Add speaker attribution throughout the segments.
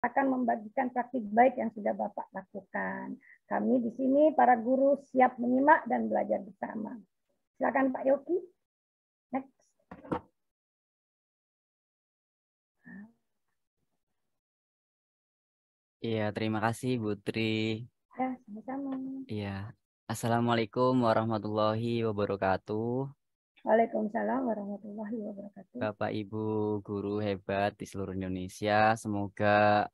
Speaker 1: akan membagikan praktik baik yang sudah Bapak lakukan. Kami di sini para guru siap menyimak dan belajar bersama. Silakan Pak Yogi. Next.
Speaker 2: Iya, terima kasih Bu Tri.
Speaker 1: Ya, sama-sama.
Speaker 2: Iya. Assalamualaikum warahmatullahi wabarakatuh.
Speaker 1: Waalaikumsalam warahmatullahi wabarakatuh.
Speaker 2: Bapak Ibu guru hebat di seluruh Indonesia, semoga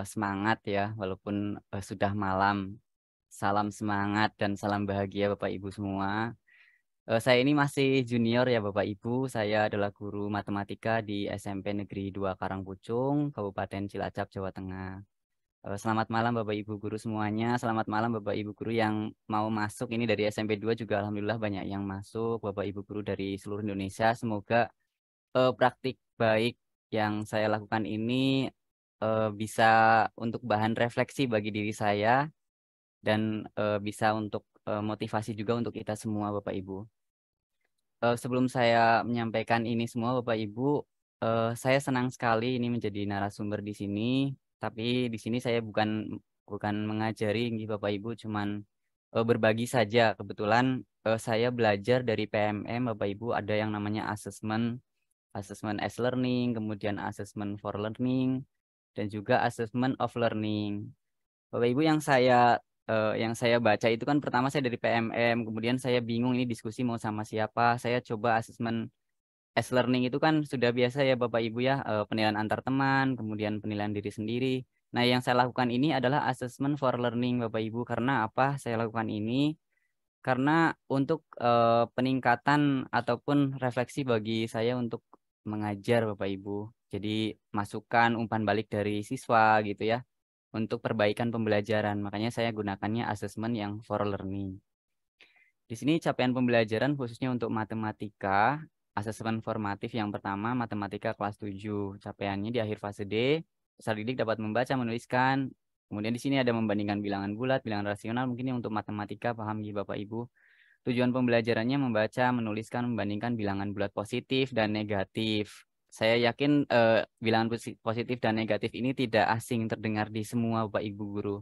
Speaker 2: semangat ya, walaupun sudah malam. Salam semangat dan salam bahagia Bapak Ibu semua. Saya ini masih junior ya Bapak Ibu. Saya adalah guru matematika di SMP Negeri 2 Karangpucung, Kabupaten Cilacap, Jawa Tengah. Selamat malam Bapak Ibu guru semuanya. Selamat malam Bapak Ibu guru yang mau masuk ini dari SMP 2 juga alhamdulillah banyak yang masuk. Bapak Ibu guru dari seluruh Indonesia. Semoga praktik baik yang saya lakukan ini bisa untuk bahan refleksi bagi diri saya dan bisa untuk motivasi juga untuk kita semua Bapak Ibu. Sebelum saya menyampaikan ini semua Bapak Ibu, saya senang sekali ini menjadi narasumber di sini. Tapi di sini saya bukan mengajari nggih Bapak Ibu, cuman berbagi saja. Kebetulan saya belajar dari PMM Bapak Ibu ada yang namanya assessment as learning, kemudian assessment for learning, dan juga assessment of learning. Bapak Ibu yang saya baca itu kan pertama saya dari PMM, kemudian saya bingung ini diskusi mau sama siapa. Saya coba assessment as learning itu kan sudah biasa ya Bapak Ibu ya, penilaian antar teman, kemudian penilaian diri sendiri. Nah, yang saya lakukan ini adalah assessment for learning Bapak Ibu. Karena apa saya lakukan ini? Karena untuk peningkatan ataupun refleksi bagi saya untuk mengajar Bapak Ibu. Jadi masukan umpan balik dari siswa gitu ya untuk perbaikan pembelajaran. Makanya saya gunakannya asesmen yang for learning. Di sini capaian pembelajaran khususnya untuk matematika, asesmen formatif yang pertama matematika kelas 7. Capaiannya di akhir fase D, peserta didik dapat membaca, menuliskan. Kemudian di sini ada membandingkan bilangan bulat, bilangan rasional. Mungkin yang untuk matematika paham ya Bapak Ibu. Tujuan pembelajarannya membaca, menuliskan, membandingkan bilangan bulat positif dan negatif. Saya yakin bilangan positif dan negatif ini tidak asing terdengar di semua Bapak Ibu guru.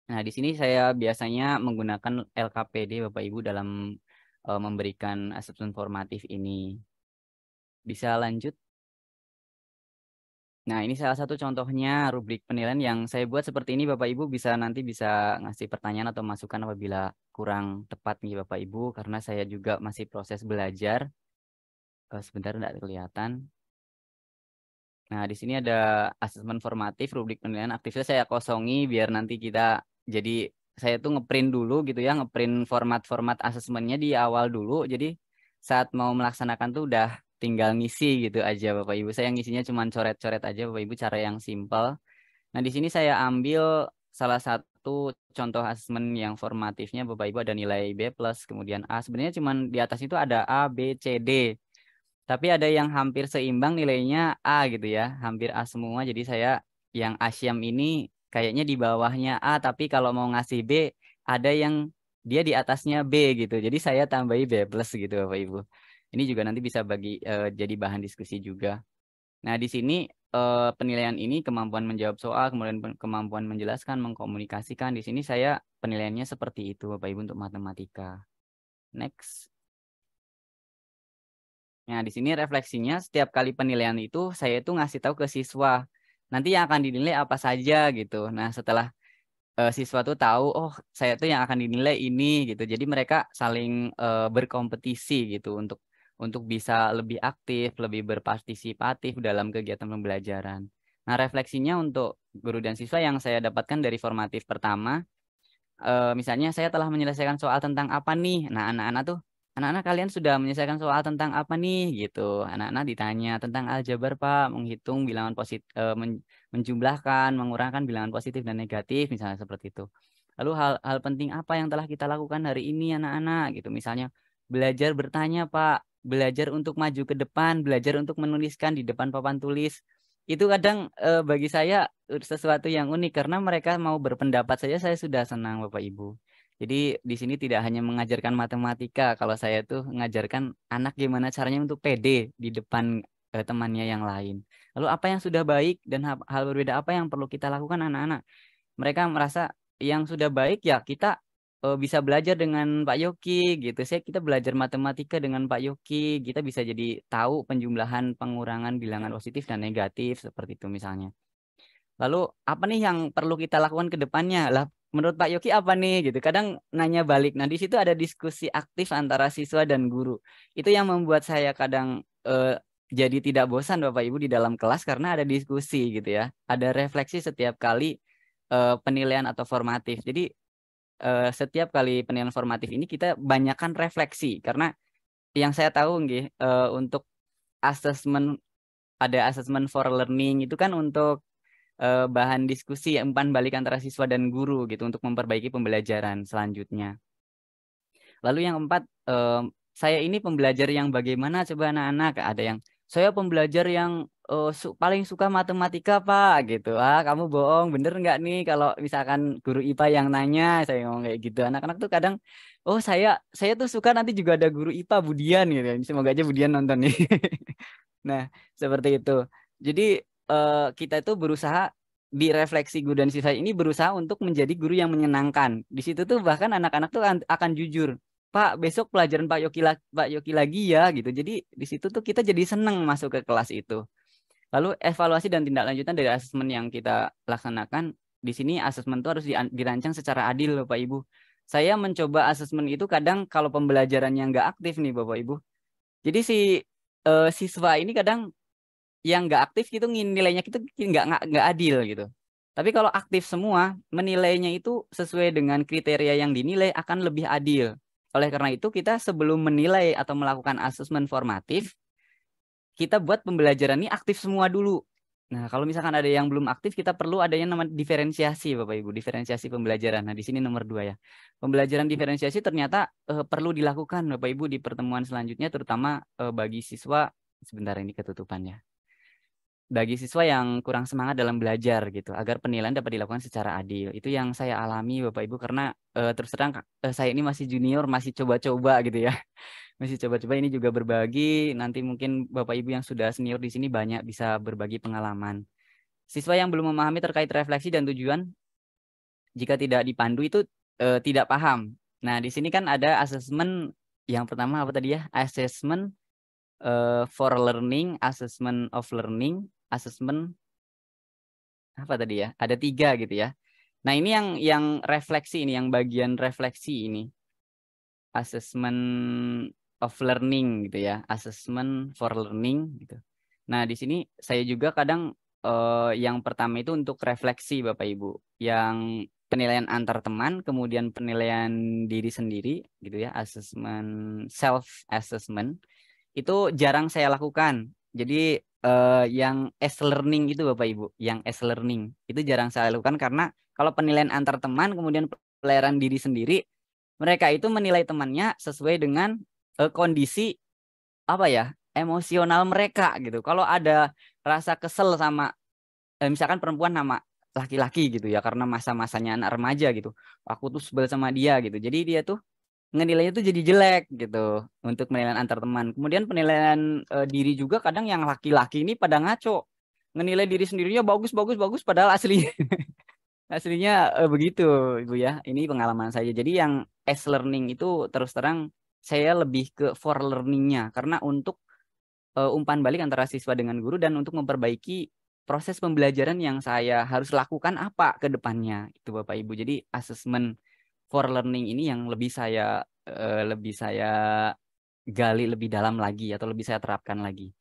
Speaker 2: Nah, di sini saya biasanya menggunakan LKPD Bapak Ibu dalam memberikan asesmen formatif ini. Bisa lanjut? Nah, ini salah satu contohnya rubrik penilaian yang saya buat seperti ini Bapak Ibu nanti bisa ngasih pertanyaan atau masukan apabila kurang tepat nih Bapak Ibu karena saya juga masih proses belajar. Sebentar tidak kelihatan. Nah, di sini ada asesmen formatif, rubrik penilaian aktifnya saya kosongi biar nanti kita jadi saya tuh ngeprint dulu gitu ya, ngeprint format-format asesmennya di awal dulu. Jadi saat mau melaksanakan tuh udah tinggal ngisi gitu aja Bapak Ibu. Saya ngisinya cuma coret-coret aja Bapak Ibu cara yang simple. Nah, di sini saya ambil salah satu contoh asesmen yang formatifnya Bapak Ibu ada nilai B+, kemudian A. Sebenarnya cuma di atas itu ada A, B, C, D. Tapi ada yang hampir seimbang nilainya A gitu ya, hampir A semua. Jadi saya yang Asyam ini kayaknya di bawahnya A, tapi kalau mau ngasih B, ada yang dia di atasnya B gitu. Jadi saya tambahi B plus gitu Bapak Ibu. Ini juga nanti bisa jadi bahan diskusi juga. Nah, di sini penilaian ini kemampuan menjawab soal, kemudian kemampuan menjelaskan, mengkomunikasikan. Di sini saya penilaiannya seperti itu Bapak Ibu untuk matematika. Next. Nah, di sini refleksinya setiap kali penilaian itu saya itu ngasih tahu ke siswa. Nanti yang akan dinilai apa saja gitu. Nah, setelah siswa tuh tahu, oh saya tuh yang akan dinilai ini gitu. Jadi mereka saling berkompetisi gitu untuk bisa lebih aktif, lebih berpartisipatif dalam kegiatan pembelajaran. Nah, refleksinya untuk guru dan siswa yang saya dapatkan dari formatif pertama, misalnya saya telah menyelesaikan soal tentang apa nih. Nah, anak-anak kalian sudah menyelesaikan soal tentang apa nih gitu. Anak-anak ditanya tentang aljabar Pak, menghitung bilangan positif, menjumlahkan, mengurangkan bilangan positif dan negatif misalnya seperti itu. Lalu hal penting apa yang telah kita lakukan hari ini anak-anak gitu. Misalnya belajar bertanya Pak, belajar untuk maju ke depan, belajar untuk menuliskan di depan papan tulis. Itu kadang bagi saya sesuatu yang unik karena mereka mau berpendapat saja saya sudah senang Bapak Ibu. Jadi di sini tidak hanya mengajarkan matematika, kalau saya tuh mengajarkan anak gimana caranya untuk pede di depan temannya yang lain. Lalu apa yang sudah baik dan hal berbeda apa yang perlu kita lakukan anak-anak? Mereka merasa yang sudah baik ya kita bisa belajar dengan Pak Yoki gitu. Kita belajar matematika dengan Pak Yoki, kita bisa jadi tahu penjumlahan, pengurangan bilangan positif dan negatif seperti itu misalnya. Lalu apa nih yang perlu kita lakukan ke depannya? Lah menurut Pak Yoki apa nih gitu. Kadang nanya balik. Nah, di situ ada diskusi aktif antara siswa dan guru. Itu yang membuat saya kadang jadi tidak bosan Bapak Ibu di dalam kelas karena ada diskusi gitu ya. Ada refleksi setiap kali penilaian atau formatif. Jadi setiap kali penilaian formatif ini kita banyakkan refleksi karena yang saya tahu nggih untuk assessment ada assessment for learning itu kan untuk bahan diskusi umpan balik antara siswa dan guru gitu untuk memperbaiki pembelajaran selanjutnya. Lalu yang keempat, saya ini pembelajar yang bagaimana coba anak-anak? Ada yang saya pembelajar yang paling suka matematika Pak gitu. Ah kamu bohong, bener nggak nih kalau misalkan guru IPA yang nanya, saya ngomong kayak gitu. Anak-anak tuh kadang, oh saya tuh suka nanti juga ada guru IPA Budian gitu. Semoga aja Budian nonton nih. Nah seperti itu. Jadi kita itu berusaha di refleksi guru dan siswa ini berusaha untuk menjadi guru yang menyenangkan. Di situ tuh bahkan anak-anak tuh akan jujur. Pak, besok pelajaran Pak Yoki lagi ya gitu. Jadi di situ tuh kita jadi seneng masuk ke kelas itu. Lalu evaluasi dan tindak lanjutan dari asesmen yang kita laksanakan. Di sini asesmen itu harus dirancang secara adil Bapak Ibu. Saya mencoba asesmen itu kadang kalau pembelajarannya nggak aktif nih Bapak Ibu. Jadi si siswa ini kadang yang nggak aktif gitu nilainya itu nggak adil gitu. Tapi kalau aktif semua menilainya itu sesuai dengan kriteria yang dinilai akan lebih adil. Oleh karena itu kita sebelum menilai atau melakukan asesmen formatif kita buat pembelajaran ini aktif semua dulu. Nah kalau misalkan ada yang belum aktif kita perlu adanya namanya diferensiasi Bapak Ibu, diferensiasi pembelajaran. Nah di sini nomor 2 ya. Pembelajaran diferensiasi ternyata perlu dilakukan Bapak Ibu di pertemuan selanjutnya terutama bagi siswa sebentar ini ketutupannya. Bagi siswa yang kurang semangat dalam belajar gitu agar penilaian dapat dilakukan secara adil. Itu yang saya alami Bapak Ibu karena terus terang saya ini masih junior, masih coba-coba gitu ya. Masih coba-coba ini juga berbagi, nanti mungkin Bapak Ibu yang sudah senior di sini banyak bisa berbagi pengalaman. Siswa yang belum memahami terkait refleksi dan tujuan jika tidak dipandu itu tidak paham. Nah, di sini kan ada asesmen yang pertama apa tadi ya? Assessment for learning, assessment of learning, assessment apa tadi ya? Ada 3 gitu ya. Nah ini yang refleksi ini, yang bagian refleksi ini, assessment of learning gitu ya, assessment for learning gitu. Nah di sini saya juga kadang yang pertama itu untuk refleksi Bapak Ibu, yang penilaian antar teman, kemudian penilaian diri sendiri gitu ya, assessment self assessment. Itu jarang saya lakukan. Jadi yang learning itu Bapak Ibu, yang learning itu jarang saya lakukan karena kalau penilaian antar teman kemudian penilaian diri sendiri, mereka itu menilai temannya sesuai dengan kondisi apa ya, emosional mereka gitu. Kalau ada rasa kesel sama misalkan perempuan sama laki-laki gitu ya karena masa-masanya anak remaja gitu. Aku tuh sebel sama dia gitu. Jadi dia tuh ngenilainya tuh jadi jelek gitu untuk penilaian antar teman. Kemudian penilaian diri juga kadang yang laki-laki ini pada ngaco. Ngenilai diri sendirinya bagus bagus bagus padahal aslinya aslinya begitu Ibu ya. Ini pengalaman saya. Jadi yang learning itu terus terang saya lebih ke for learning-nya karena untuk umpan balik antara siswa dengan guru dan untuk memperbaiki proses pembelajaran yang saya harus lakukan apa ke depannya itu Bapak Ibu. Jadi asesmen for learning ini yang lebih saya gali lebih dalam lagi atau lebih saya terapkan lagi.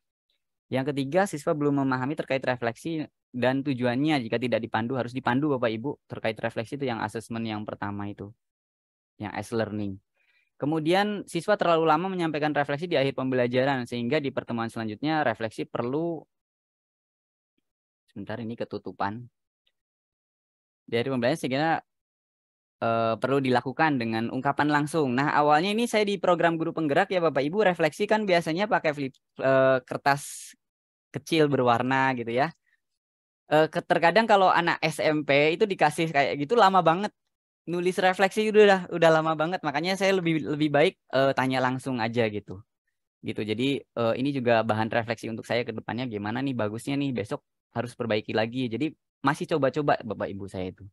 Speaker 2: Yang ketiga, siswa belum memahami terkait refleksi dan tujuannya jika tidak dipandu harus dipandu Bapak Ibu terkait refleksi itu yang asesmen yang pertama itu, yang learning. Kemudian siswa terlalu lama menyampaikan refleksi di akhir pembelajaran sehingga di pertemuan selanjutnya refleksi perlu sebentar ini ketutupan. Di akhir pembelajaran sehingga perlu dilakukan dengan ungkapan langsung. Nah, awalnya ini saya di program guru penggerak ya Bapak Ibu, refleksi kan biasanya pakai kertas kecil berwarna gitu ya. Terkadang kalau anak SMP itu dikasih kayak gitu lama banget. Nulis refleksi udah lama banget, makanya saya lebih baik tanya langsung aja gitu. gitu. Jadi ini juga bahan refleksi untuk saya ke depannya, gimana nih bagusnya nih besok harus perbaiki lagi. Jadi masih coba-coba Bapak Ibu saya itu.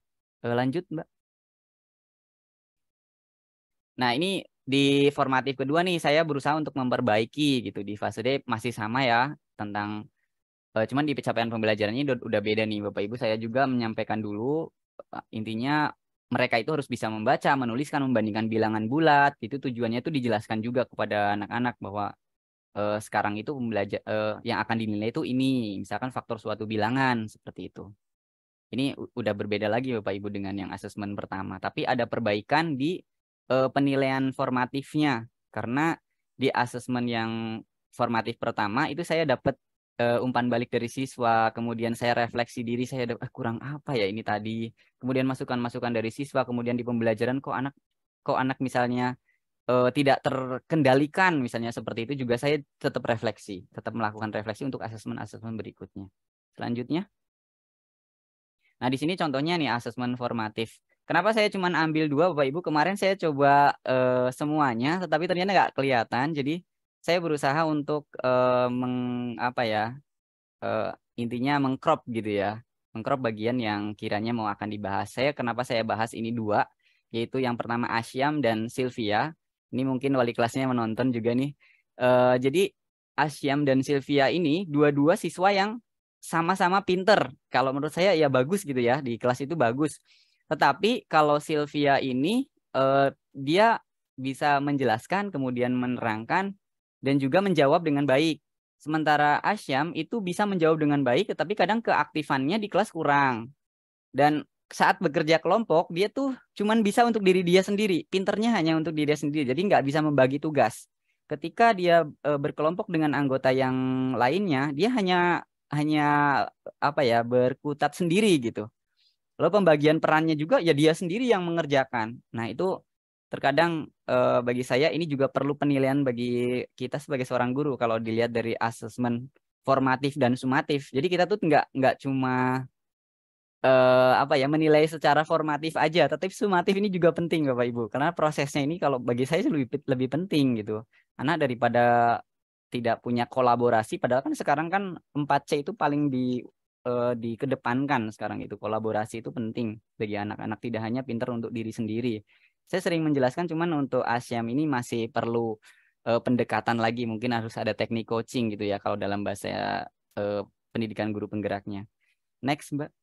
Speaker 2: Lanjut Mbak. Nah, ini di formatif kedua nih saya berusaha untuk memperbaiki gitu. Di fase D masih sama ya tentang cuman di pencapaian pembelajarannya udah beda nih Bapak Ibu. Saya juga menyampaikan dulu intinya mereka itu harus bisa membaca, menuliskan, membandingkan bilangan bulat. Itu tujuannya itu dijelaskan juga kepada anak-anak bahwa sekarang itu yang akan dinilai itu ini, misalkan faktor suatu bilangan seperti itu. Ini udah berbeda lagi Bapak Ibu dengan yang asesmen pertama. Tapi ada perbaikan di penilaian formatifnya. Karena di asesmen yang formatif pertama itu saya dapat umpan balik dari siswa. Kemudian saya refleksi diri, saya kurang apa ya ini tadi. Kemudian masukan-masukan dari siswa. Kemudian di pembelajaran kok anak misalnya tidak terkendalikan misalnya seperti itu juga saya tetap refleksi, tetap melakukan refleksi untuk asesmen-asesmen berikutnya. Selanjutnya. Nah, di sini contohnya nih asesmen formatif. Kenapa saya cuma ambil 2 Bapak Ibu? Kemarin saya coba semuanya, tetapi ternyata nggak kelihatan. Jadi saya berusaha untuk apa ya, uh, intinya mengcrop gitu ya, mengcrop bagian yang kiranya mau akan dibahas. Kenapa saya bahas ini 2, yaitu yang pertama Asyam dan Sylvia. Ini mungkin wali kelasnya menonton juga nih. Jadi Asyam dan Sylvia ini dua-dua siswa yang sama-sama pinter. Kalau menurut saya ya bagus gitu ya, di kelas itu bagus. Tetapi kalau Sylvia ini dia bisa menjelaskan, kemudian menerangkan, dan juga menjawab dengan baik. Sementara Asyam itu bisa menjawab dengan baik, tetapi kadang keaktifannya di kelas kurang. Dan saat bekerja kelompok, dia tuh cuman bisa untuk diri dia sendiri. Pinternya hanya untuk diri dia sendiri, jadi nggak bisa membagi tugas. Ketika dia berkelompok dengan anggota yang lainnya, dia hanya apa ya, berkutat sendiri gitu. Lalu pembagian perannya juga ya dia sendiri yang mengerjakan. Nah, itu terkadang bagi saya ini juga perlu penilaian bagi kita sebagai seorang guru kalau dilihat dari asesmen formatif dan sumatif. Jadi kita tuh nggak cuma apa ya, menilai secara formatif aja, tetapi sumatif ini juga penting Bapak Ibu. Karena prosesnya ini kalau bagi saya lebih penting gitu. Karena daripada tidak punya kolaborasi, padahal kan sekarang kan 4C itu paling dikedepankan sekarang itu. Kolaborasi itu penting bagi anak-anak, tidak hanya pintar untuk diri sendiri. Saya sering menjelaskan, cuman untuk Asyam ini masih perlu pendekatan lagi, mungkin harus ada teknik coaching gitu ya kalau dalam bahasa uh, pendidikan guru penggeraknya. Next Mbak.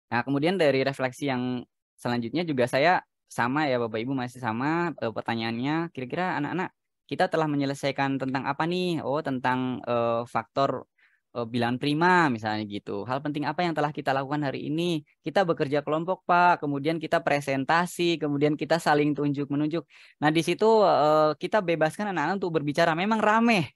Speaker 2: Nah, kemudian dari refleksi yang selanjutnya juga saya sama ya Bapak Ibu, masih sama pertanyaannya, kira-kira anak-anak kita telah menyelesaikan tentang apa nih? Oh, tentang faktor bilangan prima misalnya gitu. Hal penting apa yang telah kita lakukan hari ini? Kita bekerja kelompok, Pak. Kemudian kita presentasi, kemudian kita saling tunjuk-menunjuk. Nah, di situ kita bebaskan anak-anak untuk berbicara. Memang rame.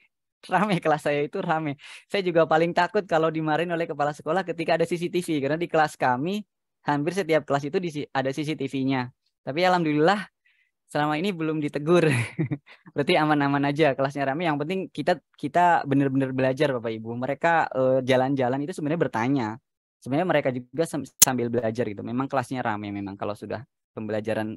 Speaker 2: Rame, kelas saya itu rame. Saya juga paling takut kalau dimarahin oleh kepala sekolah ketika ada CCTV. Karena di kelas kami, hampir setiap kelas itu ada CCTV-nya. Tapi alhamdulillah selama ini belum ditegur. Berarti aman-aman aja, kelasnya rame. Yang penting kita kita benar-benar belajar Bapak Ibu. Mereka jalan-jalan itu sebenarnya bertanya. Sebenarnya mereka juga sambil belajar gitu. Memang kelasnya rame memang kalau sudah pembelajaran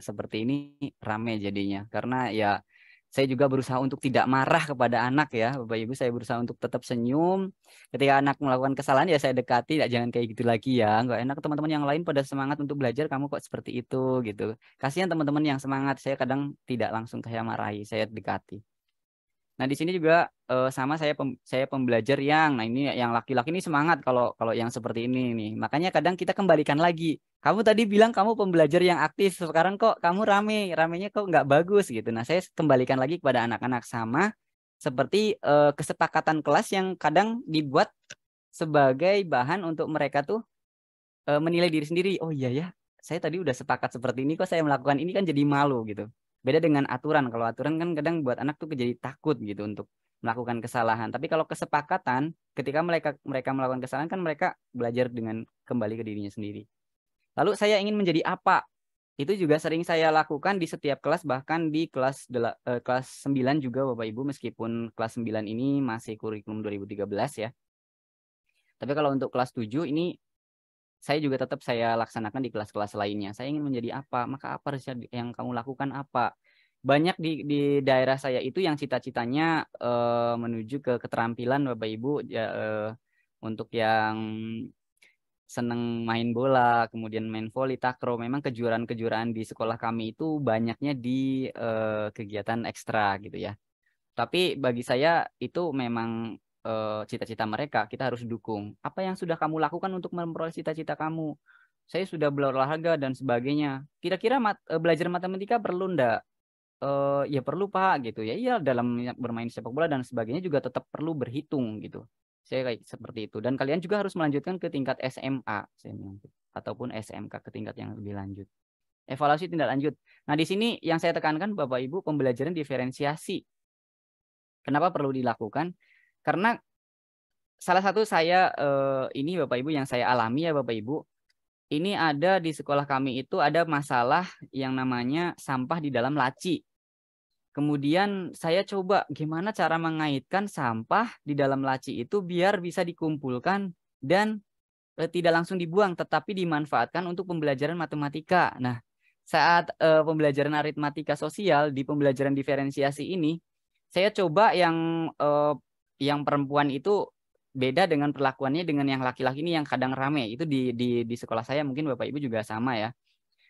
Speaker 2: seperti ini rame jadinya. Karena ya saya juga berusaha untuk tidak marah kepada anak ya Bapak Ibu. Saya berusaha untuk tetap senyum. Ketika anak melakukan kesalahan ya saya dekati, jangan kayak gitu lagi ya. Nggak enak teman-teman yang lain pada semangat untuk belajar, kamu kok seperti itu gitu. Kasihan teman-teman yang semangat, saya kadang tidak langsung kayak marahi, saya dekati. Nah, di sini juga sama saya pembelajar yang, nah ini yang laki-laki ini semangat kalau kalau yang seperti ini nih. Makanya kadang kita kembalikan lagi. Kamu tadi bilang kamu pembelajar yang aktif, sekarang kok kamu ramenya kok nggak bagus gitu. Nah, saya kembalikan lagi kepada anak-anak sama seperti kesepakatan kelas yang kadang dibuat sebagai bahan untuk mereka tuh menilai diri sendiri. Oh iya ya, saya tadi udah sepakat seperti ini, kok saya melakukan ini kan jadi malu gitu. Beda dengan aturan. Kalau aturan kan kadang buat anak tuh jadi takut gitu untuk melakukan kesalahan. Tapi kalau kesepakatan, ketika mereka mereka melakukan kesalahan kan mereka belajar dengan kembali ke dirinya sendiri. Lalu saya ingin menjadi apa? Itu juga sering saya lakukan di setiap kelas, bahkan di kelas 9 juga Bapak Ibu, meskipun kelas 9 ini masih kurikulum 2013 ya. Tapi kalau untuk kelas 7 ini saya juga tetap saya laksanakan di kelas-kelas lainnya. Saya ingin menjadi apa? Maka apa yang kamu lakukan apa? banyak di daerah saya itu yang cita-citanya menuju ke keterampilan Bapak Ibu ya, untuk yang seneng main bola, kemudian main voli, takraw. Memang kejuaraan-kejuaraan di sekolah kami itu banyaknya di kegiatan ekstra gitu ya. Tapi bagi saya itu memang cita-cita mereka, kita harus dukung. Apa yang sudah kamu lakukan untuk memperoleh cita-cita kamu? Saya sudah berolahraga dan sebagainya. Kira-kira belajar matematika perlu ndak? Ya perlu Pak gitu ya. Iya dalam bermain sepak bola dan sebagainya juga tetap perlu berhitung gitu. Saya kayak seperti itu. Dan kalian juga harus melanjutkan ke tingkat SMA saya bilang gitu. Ataupun SMK ke tingkat yang lebih lanjut. Evaluasi tindak lanjut. Nah di sini yang saya tekankan Bapak Ibu pembelajaran diferensiasi. Kenapa perlu dilakukan? Karena salah satu saya ini Bapak Ibu yang saya alami ya Bapak Ibu. Ini ada di sekolah kami itu ada masalah yang namanya sampah di dalam laci. Kemudian saya coba gimana cara mengaitkan sampah di dalam laci itu biar bisa dikumpulkan dan tidak langsung dibuang, tetapi dimanfaatkan untuk pembelajaran matematika. Nah, saat pembelajaran aritmatika sosial di pembelajaran diferensiasi ini, saya coba yang perempuan itu beda dengan perlakuannya dengan yang laki-laki ini yang kadang rame. Itu di sekolah saya mungkin Bapak Ibu juga sama ya.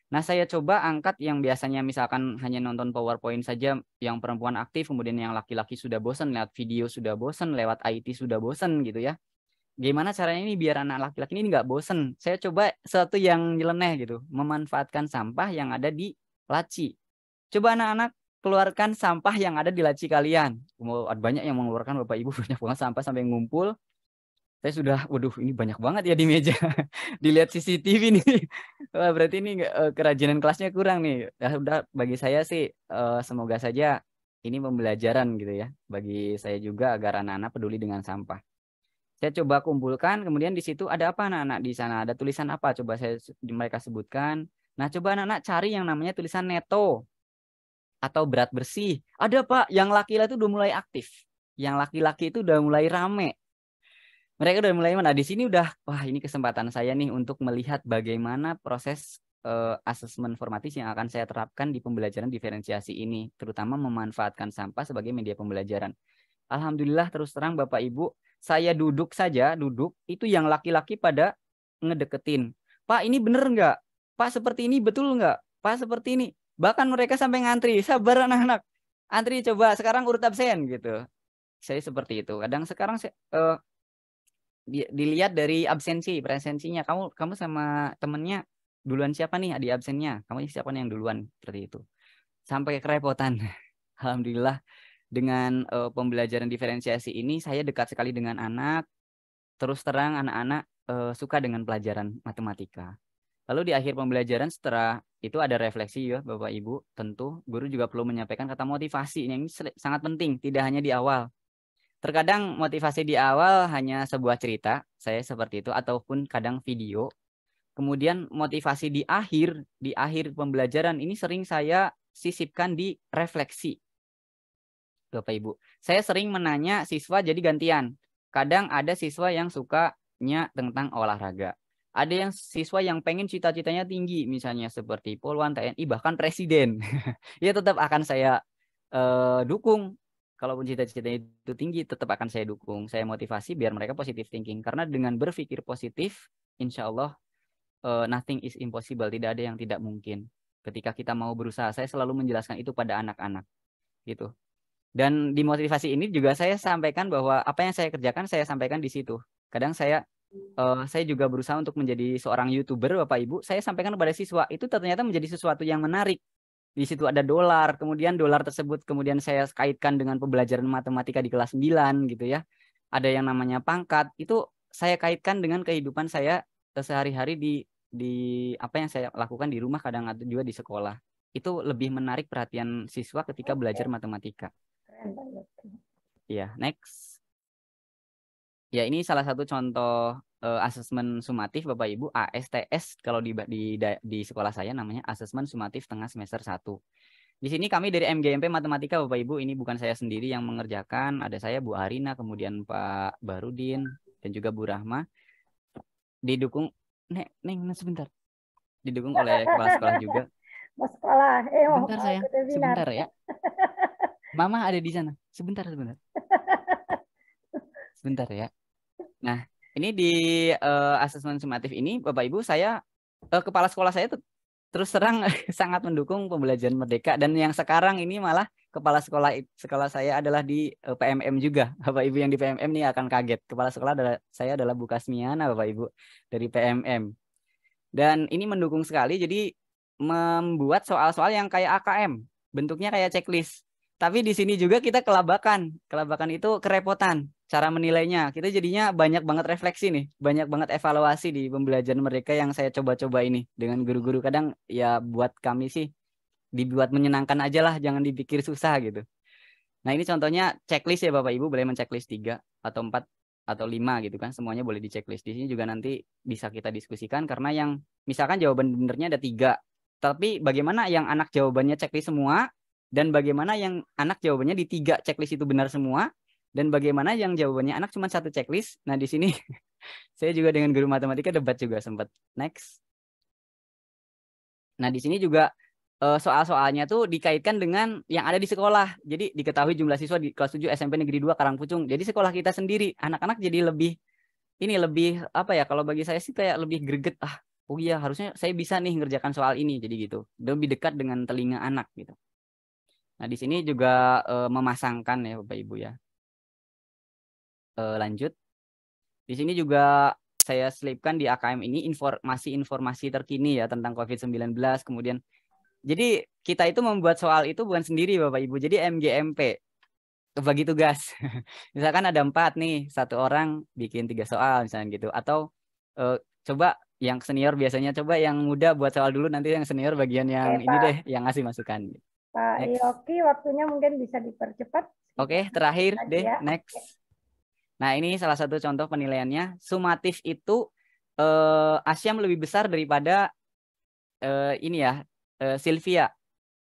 Speaker 2: Nah, saya coba angkat yang biasanya misalkan hanya nonton PowerPoint saja, yang perempuan aktif, kemudian yang laki-laki sudah bosan, lewat video sudah bosan, lewat IT sudah bosan gitu ya. Gimana caranya ini biar anak laki-laki ini nggak bosan? Saya coba sesuatu yang nyeleneh gitu, memanfaatkan sampah yang ada di laci. Coba anak-anak keluarkan sampah yang ada di laci kalian. Banyak yang mengeluarkan Bapak Ibu, banyak banget sampah sampai ngumpul. Saya sudah, waduh ini banyak banget ya di meja. Dilihat CCTV nih. Wah, berarti ini kerajinan kelasnya kurang nih. Ya udah bagi saya sih semoga saja ini pembelajaran gitu ya. Bagi saya juga agar anak-anak peduli dengan sampah. Saya coba kumpulkan, kemudian di situ ada apa anak-anak di sana? Ada tulisan apa? Coba mereka sebutkan. Nah, coba anak-anak cari yang namanya tulisan neto atau berat bersih. Ada Pak, yang laki-laki itu udah mulai aktif. Yang laki-laki itu udah mulai rame. Mereka udah mulai mana? Di sini udah, wah ini kesempatan saya nih untuk melihat bagaimana proses asesmen formatif yang akan saya terapkan di pembelajaran diferensiasi ini, terutama memanfaatkan sampah sebagai media pembelajaran. Alhamdulillah terus terang Bapak Ibu, saya duduk saja, itu yang laki-laki pada ngedeketin. Pak ini bener nggak? Pak seperti ini betul nggak? Pak seperti ini. Bahkan mereka sampai ngantri, sabar anak-anak. Antri coba, sekarang urut absen gitu. Saya seperti itu. Kadang sekarang dilihat dari absensi, presensinya. Kamu sama temennya duluan siapa nih di absennya? Kamu siapa nih yang duluan? Seperti itu. Sampai kerepotan. Alhamdulillah dengan pembelajaran diferensiasi ini saya dekat sekali dengan anak. Terus terang anak-anak suka dengan pelajaran matematika. Lalu di akhir pembelajaran setelah itu ada refleksi ya Bapak Ibu. Tentu guru juga perlu menyampaikan kata motivasi. Ini sangat penting, tidak hanya di awal. Terkadang motivasi di awal hanya sebuah cerita, saya seperti itu, ataupun kadang video. Kemudian motivasi di akhir pembelajaran ini sering saya sisipkan di refleksi. Bapak Ibu, saya sering menanya siswa jadi gantian. Kadang ada siswa yang sukanya tentang olahraga. Ada yang siswa yang pengen cita-citanya tinggi, misalnya seperti Polwan, TNI, bahkan presiden. Ya tetap akan saya dukung. Kalaupun cita-citanya itu tinggi, tetap akan saya dukung. Saya motivasi biar mereka positive thinking. Karena dengan berpikir positif, insya Allah nothing is impossible. Tidak ada yang tidak mungkin. Ketika kita mau berusaha, saya selalu menjelaskan itu pada anak-anak. Gitu. Dan di motivasi ini juga saya sampaikan bahwa apa yang saya kerjakan, saya sampaikan di situ. Kadang saya juga berusaha untuk menjadi seorang YouTuber, Bapak Ibu. Saya sampaikan kepada siswa, itu ternyata menjadi sesuatu yang menarik. Di situ ada dolar, kemudian dolar tersebut kemudian saya kaitkan dengan pembelajaran matematika di kelas 9 gitu ya. Ada yang namanya pangkat, itu saya kaitkan dengan kehidupan saya sehari-hari di apa yang saya lakukan di rumah, kadang juga di sekolah. Itu lebih menarik perhatian siswa ketika belajar matematika. Ya, next. Ya, ini salah satu contoh asesmen sumatif Bapak Ibu, ASTS kalau di sekolah saya namanya asesmen sumatif tengah semester 1. Di sini kami dari MGMP Matematika Bapak Ibu, ini bukan saya sendiri yang mengerjakan, ada saya Bu Arina, kemudian Pak Barudin dan juga Bu Rahma. Didukung sebentar. Didukung oleh kepala sekolah juga.
Speaker 1: mau sekolah, mau
Speaker 2: Sebentar sayang,
Speaker 1: ikut webinar.
Speaker 2: sebentar ya. Mama ada di sana. Sebentar, sebentar. Sebentar ya. Nah, ini di asesmen sumatif ini, Bapak Ibu, saya kepala sekolah saya tuh terus terang sangat mendukung pembelajaran merdeka, dan yang sekarang ini malah kepala sekolah saya adalah di PMM juga. Bapak Ibu yang di PMM nih akan kaget. Kepala sekolah saya adalah Bu Kasmiana, Bapak Ibu, dari PMM. Dan ini mendukung sekali, jadi membuat soal-soal yang kayak AKM, bentuknya kayak checklist. Tapi di sini juga kita kelabakan. Kelabakan itu kerepotan cara menilainya. Kita jadinya banyak banget refleksi nih, banyak banget evaluasi di pembelajaran mereka yang saya coba-coba ini dengan guru-guru. Kadang ya buat kami sih dibuat menyenangkan aja lah, jangan dipikir susah gitu. Nah, ini contohnya checklist ya Bapak Ibu, boleh men-checklist 3 atau 4 atau 5 gitu kan. Semuanya boleh di checklist. Di sini juga nanti bisa kita diskusikan karena yang misalkan jawaban benernya ada 3. Tapi bagaimana yang anak jawabannya checklist semua, dan bagaimana yang anak jawabannya di 3 checklist itu benar semua, dan bagaimana yang jawabannya anak cuma 1 checklist. Nah, di sini saya juga dengan guru matematika debat juga sempat. Next. Nah, di sini juga soal-soalnya tuh dikaitkan dengan yang ada di sekolah. Jadi diketahui jumlah siswa di kelas 7 SMP Negeri 2 Karangpucung. Jadi sekolah kita sendiri, anak-anak jadi lebih apa ya, kalau bagi saya sih kayak lebih greget. Oh iya, harusnya saya bisa nih ngerjakan soal ini, jadi gitu. Lebih dekat dengan telinga anak gitu. Nah, di sini juga memasangkan ya Bapak Ibu ya. Lanjut. Di sini juga saya selipkan di AKM ini informasi terkini ya tentang COVID-19. Kemudian jadi kita itu membuat soal itu bukan sendiri Bapak Ibu. Jadi MGMP, bagi tugas. Misalkan ada 4 nih, 1 orang bikin 3 soal misalnya gitu. Atau coba yang senior biasanya coba yang muda buat soal dulu, nanti yang senior bagian yang
Speaker 1: Oke,
Speaker 2: ini
Speaker 1: Pak.
Speaker 2: deh, yang ngasih masukan.
Speaker 1: Pak
Speaker 2: Next.
Speaker 1: Yoki, waktunya mungkin bisa dipercepat.
Speaker 2: Oke, terakhir deh,
Speaker 1: ya.
Speaker 2: next. Nah, ini salah satu contoh penilaiannya. Sumatif itu Asyam lebih besar daripada ini ya, Sylvia.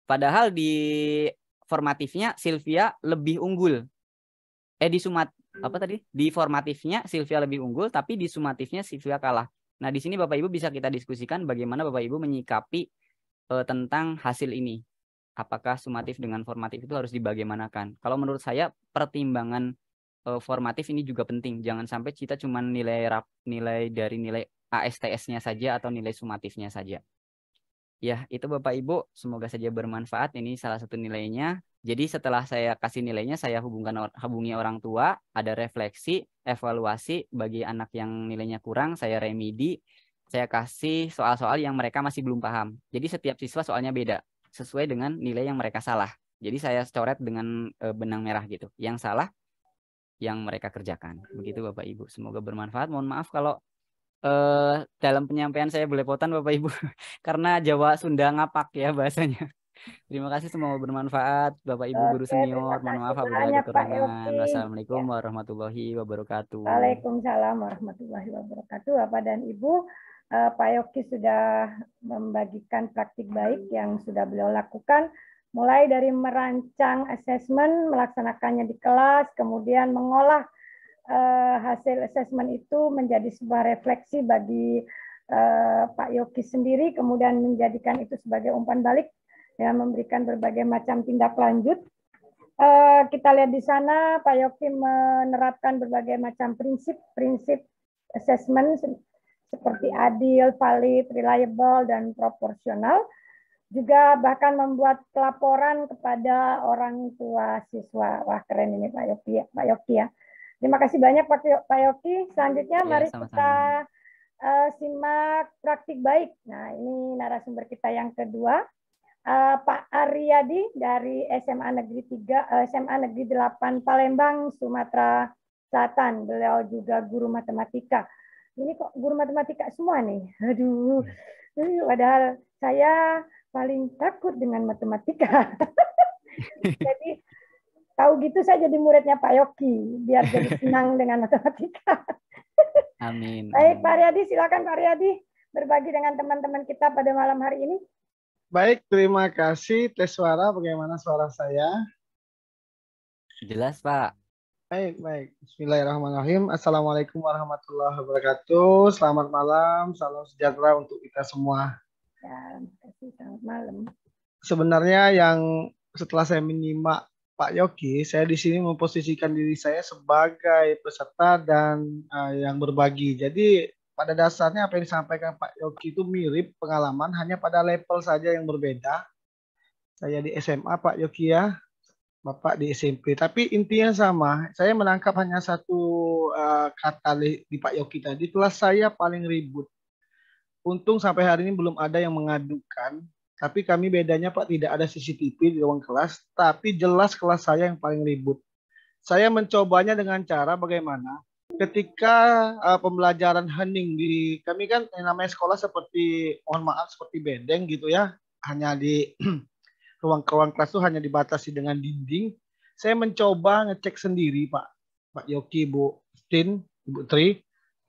Speaker 2: Padahal di formatifnya Sylvia lebih unggul. Di formatifnya Sylvia lebih unggul, tapi di sumatifnya Sylvia kalah. Nah, di sini Bapak Ibu bisa kita diskusikan bagaimana Bapak Ibu menyikapi tentang hasil ini. Apakah sumatif dengan formatif itu harus dibagaimanakan? Kalau menurut saya pertimbangan formatif ini juga penting. Jangan sampai kita cuma nilai dari nilai ASTS-nya saja atau nilai sumatifnya saja. Ya, itu Bapak Ibu, semoga saja bermanfaat. Ini salah satu nilainya. Jadi setelah saya kasih nilainya, saya hubungi orang tua, ada refleksi, evaluasi bagi anak yang nilainya kurang, saya remedi, saya kasih soal-soal yang mereka masih belum paham. Jadi setiap siswa soalnya beda, sesuai dengan nilai yang mereka salah. Jadi saya coret dengan benang merah gitu. Yang salah, yang mereka kerjakan. Begitu Bapak Ibu. Semoga bermanfaat. Mohon maaf kalau dalam penyampaian saya belepotan Bapak Ibu karena Jawa Sunda ngapak ya bahasanya. Terima kasih, semoga bermanfaat Bapak Ibu guru
Speaker 1: Oke, terima
Speaker 2: senior. Mohon
Speaker 1: kasih
Speaker 2: maaf apabila ada
Speaker 1: banyak Pak
Speaker 2: kekurangan.
Speaker 1: Yoki.
Speaker 2: Wassalamualaikum
Speaker 1: Ya.
Speaker 2: warahmatullahi wabarakatuh.
Speaker 1: Waalaikumsalam warahmatullahi wabarakatuh. Bapak dan Ibu, Pak Yoki sudah membagikan praktik baik yang sudah beliau lakukan, mulai dari merancang asesmen, melaksanakannya di kelas, kemudian mengolah hasil asesmen itu menjadi sebuah refleksi bagi Pak Yoki sendiri, kemudian menjadikan itu sebagai umpan balik dengan memberikan berbagai macam tindak lanjut. Kita lihat di sana Pak Yoki menerapkan berbagai macam prinsip assessment seperti adil, valid, reliable, dan proporsional. Juga bahkan membuat pelaporan kepada orang tua siswa. Wah, keren ini Pak Yoki ya. Terima kasih banyak Pak Yoki. Selanjutnya mari kita simak praktik baik. Nah, ini narasumber kita yang kedua. Pak Aryadi dari SMA Negeri 3, SMA Negeri 8 Palembang, Sumatera Selatan. Beliau juga guru matematika. Ini kok guru matematika semua nih? Aduh, padahal saya paling takut dengan matematika. Jadi tahu gitu saya jadi muridnya Pak Yoki, biar jadi senang dengan matematika.
Speaker 2: Amin.
Speaker 1: Baik Pak Aryadi, silakan Pak Aryadi berbagi dengan teman-teman kita pada malam hari ini.
Speaker 3: Baik, terima kasih. Tes suara, bagaimana suara saya?
Speaker 2: Jelas, Pak.
Speaker 3: Baik. Bismillahirrahmanirrahim. Assalamualaikum warahmatullahi wabarakatuh. Selamat malam, salam sejahtera untuk kita semua.
Speaker 1: Ya, terima kasih. Selamat malam.
Speaker 3: Sebenarnya yang setelah saya menyimak Pak Yogi, saya di sini memposisikan diri saya sebagai peserta dan yang berbagi. Jadi pada dasarnya apa yang disampaikan Pak Yogi itu mirip pengalaman, hanya pada level saja yang berbeda. Saya di SMA Pak Yogi ya, Bapak di SMP. Tapi intinya sama. Saya menangkap hanya satu kata di Pak Yogi tadi. Kelas saya paling ribut. Untung sampai hari ini belum ada yang mengadukan. Tapi kami bedanya Pak, tidak ada CCTV di ruang kelas. Tapi jelas kelas saya yang paling ribut. Saya mencobanya dengan cara bagaimana ketika pembelajaran hening di kami kan yang namanya sekolah seperti mohon maaf seperti bedeng gitu ya. Hanya di ruang kelas itu hanya dibatasi dengan dinding. Saya mencoba ngecek sendiri Pak Yogi, Bu Tin, Ibu Tri.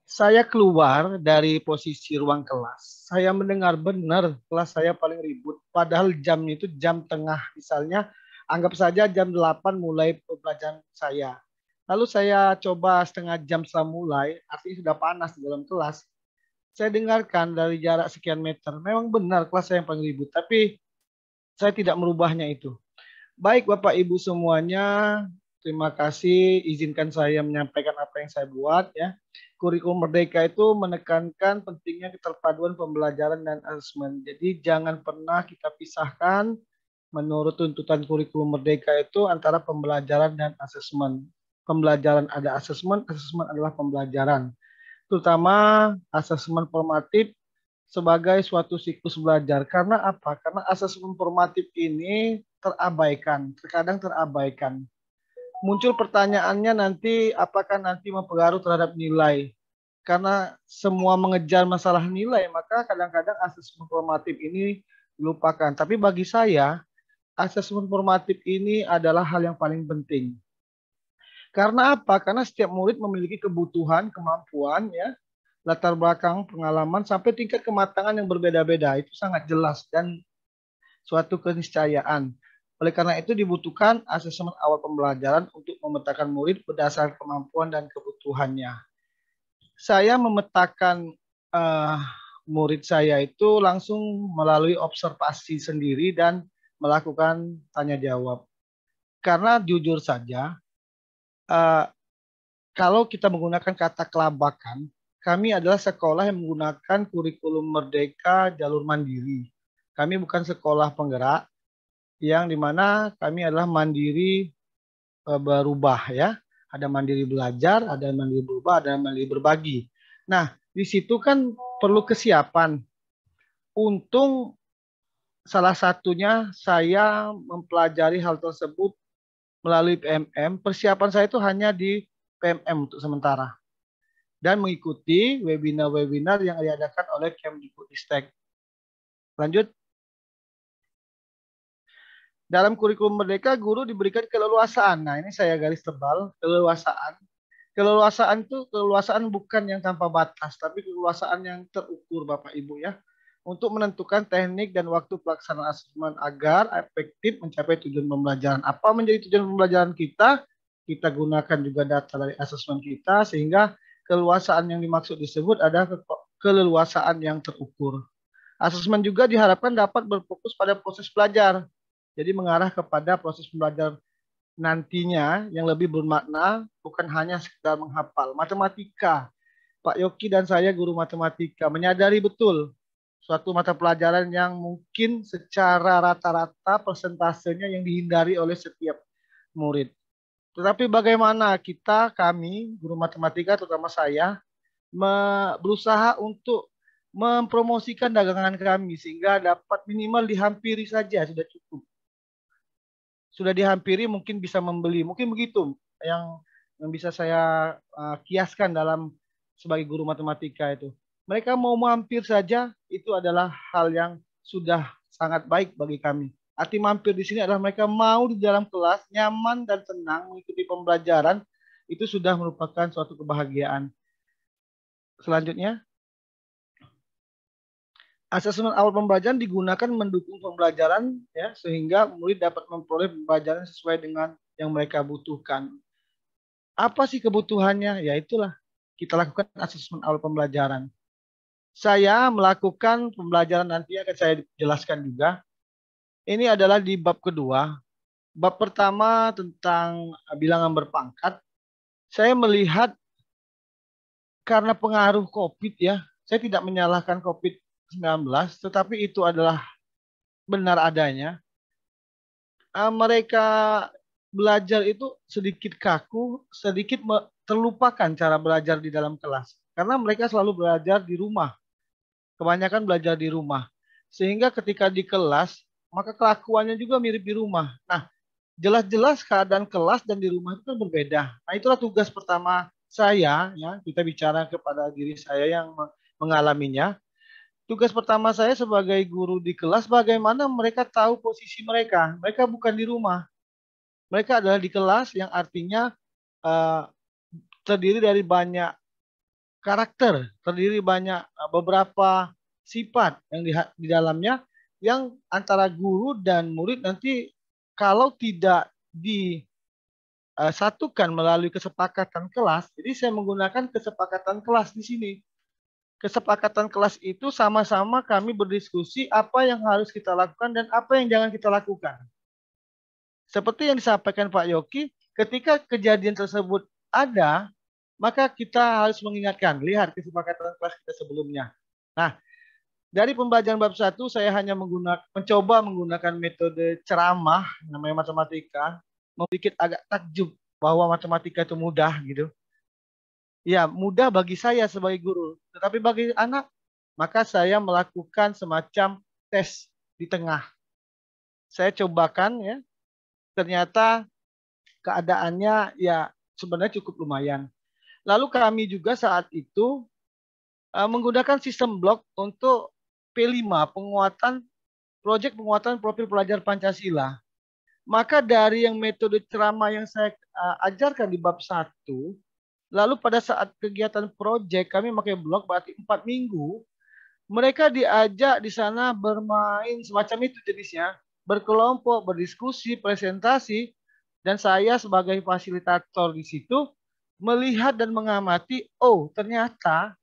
Speaker 3: Saya keluar dari posisi ruang kelas. Saya mendengar benar kelas saya paling ribut. Padahal jamnya itu jam tengah. Misalnya anggap saja jam 8 mulai pembelajaran saya. Lalu saya coba setengah jam setelah mulai, artinya sudah panas di dalam kelas. Saya dengarkan dari jarak sekian meter. Memang benar kelas saya yang paling ribut. Tapi saya tidak merubahnya itu. Baik Bapak Ibu semuanya, terima kasih. Izinkan saya menyampaikan apa yang saya buat ya. Kurikulum Merdeka itu menekankan pentingnya keterpaduan pembelajaran dan asesmen. Jadi jangan pernah kita pisahkan menurut tuntutan kurikulum Merdeka itu antara pembelajaran dan asesmen. Pembelajaran ada asesmen, asesmen adalah pembelajaran. Terutama asesmen formatif sebagai suatu siklus belajar. Karena apa? Karena asesmen formatif ini terabaikan, terkadang terabaikan. Muncul pertanyaannya nanti apakah nanti mempengaruhi terhadap nilai. Karena semua mengejar masalah nilai, maka kadang-kadang asesmen formatif ini dilupakan. Tapi bagi saya, asesmen formatif ini adalah hal yang paling penting. Karena apa? Karena setiap murid memiliki kebutuhan, kemampuan, ya, latar belakang, pengalaman, sampai tingkat kematangan yang berbeda-beda. Itu sangat jelas dan suatu keniscayaan. Oleh karena itu dibutuhkan asesmen awal pembelajaran untuk memetakan murid berdasarkan kemampuan dan kebutuhannya. Saya memetakan murid saya itu langsung melalui observasi sendiri dan melakukan tanya jawab. Karena jujur saja, kalau kita menggunakan kata kelabakan, kami adalah sekolah yang menggunakan kurikulum Merdeka jalur mandiri. Kami bukan sekolah penggerak, yang dimana kami adalah mandiri berubah ya. Ada mandiri belajar, ada mandiri berubah, ada mandiri berbagi. Nah, di situ kan perlu kesiapan. Untung salah satunya saya mempelajari hal tersebut melalui PMM. Persiapan saya itu hanya di PMM untuk sementara. Dan mengikuti webinar-webinar yang diadakan oleh Kemdikbudristek. Lanjut. Dalam kurikulum Merdeka, guru diberikan keleluasaan. Nah, ini saya garis tebal, keleluasaan. Keleluasaan itu keleluasaan bukan yang tanpa batas, tapi keleluasaan yang terukur, Bapak Ibu ya. Untuk menentukan teknik dan waktu pelaksanaan asesmen agar efektif mencapai tujuan pembelajaran. Apa menjadi tujuan pembelajaran kita? Kita gunakan juga data dari asesmen kita, sehingga keleluasaan yang dimaksud disebut adalah keleluasaan yang terukur. Asesmen juga diharapkan dapat berfokus pada proses belajar. Jadi mengarah kepada proses pembelajaran nantinya yang lebih bermakna, bukan hanya sekedar menghafal. Matematika, Pak Yogi dan saya guru matematika menyadari betul suatu mata pelajaran yang mungkin secara rata-rata persentasenya yang dihindari oleh setiap murid. Tetapi bagaimana kami, guru matematika terutama saya, berusaha untuk mempromosikan dagangan kami sehingga dapat minimal dihampiri saja sudah cukup. Sudah dihampiri mungkin bisa membeli, mungkin begitu yang bisa saya kiaskan dalam sebagai guru matematika itu. Mereka mau mampir saja itu adalah hal yang sudah sangat baik bagi kami. Arti mampir di sini adalah mereka mau di dalam kelas nyaman dan tenang mengikuti pembelajaran, itu sudah merupakan suatu kebahagiaan. Selanjutnya, asesmen awal pembelajaran digunakan mendukung pembelajaran ya, sehingga murid dapat memperoleh pembelajaran sesuai dengan yang mereka butuhkan. Apa sih kebutuhannya? Ya itulah kita lakukan asesmen awal pembelajaran. saya melakukan pembelajaran nanti akan saya jelaskan juga. Ini adalah di bab kedua. Bab pertama tentang bilangan berpangkat. Saya melihat karena pengaruh COVID ya, saya tidak menyalahkan COVID-19, tetapi itu adalah benar adanya. Mereka belajar itu sedikit kaku, sedikit terlupakan cara belajar di dalam kelas. Karena mereka selalu belajar di rumah. Kebanyakan belajar di rumah. Sehingga ketika di kelas, maka kelakuannya juga mirip di rumah. Nah, jelas-jelas keadaan kelas dan di rumah itu kan berbeda. Nah, itulah tugas pertama saya, ya, kita bicara kepada diri saya yang mengalaminya. Tugas pertama saya sebagai guru di kelas, bagaimana mereka tahu posisi mereka. Mereka bukan di rumah. Mereka adalah di kelas, yang artinya terdiri dari banyak karakter, terdiri banyak beberapa sifat yang di dalamnya, yang antara guru dan murid nanti kalau tidak disatukan melalui kesepakatan kelas. Jadi saya menggunakan kesepakatan kelas di sini. Kesepakatan kelas itu sama-sama kami berdiskusi apa yang harus kita lakukan dan apa yang jangan kita lakukan. Seperti yang disampaikan Pak Yogi, ketika kejadian tersebut ada, maka kita harus mengingatkan. Lihat kesepakatan kelas kita sebelumnya. Nah, dari pembelajaran bab 1 saya hanya mencoba menggunakan metode ceramah, namanya matematika, membuat agak takjub bahwa matematika itu mudah gitu. Ya, mudah bagi saya sebagai guru. Tetapi bagi anak, maka saya melakukan semacam tes di tengah. Saya cobakan ya. Ternyata keadaannya ya sebenarnya cukup lumayan. Lalu kami juga saat itu menggunakan sistem blok untuk P5, proyek penguatan profil pelajar Pancasila. Maka dari yang metode ceramah yang saya ajarkan di bab 1, lalu pada saat kegiatan proyek kami pakai blok berarti 4 minggu, mereka diajak di sana bermain semacam itu jenisnya, berkelompok, berdiskusi, presentasi, dan saya sebagai fasilitator di situ melihat dan mengamati, oh ternyata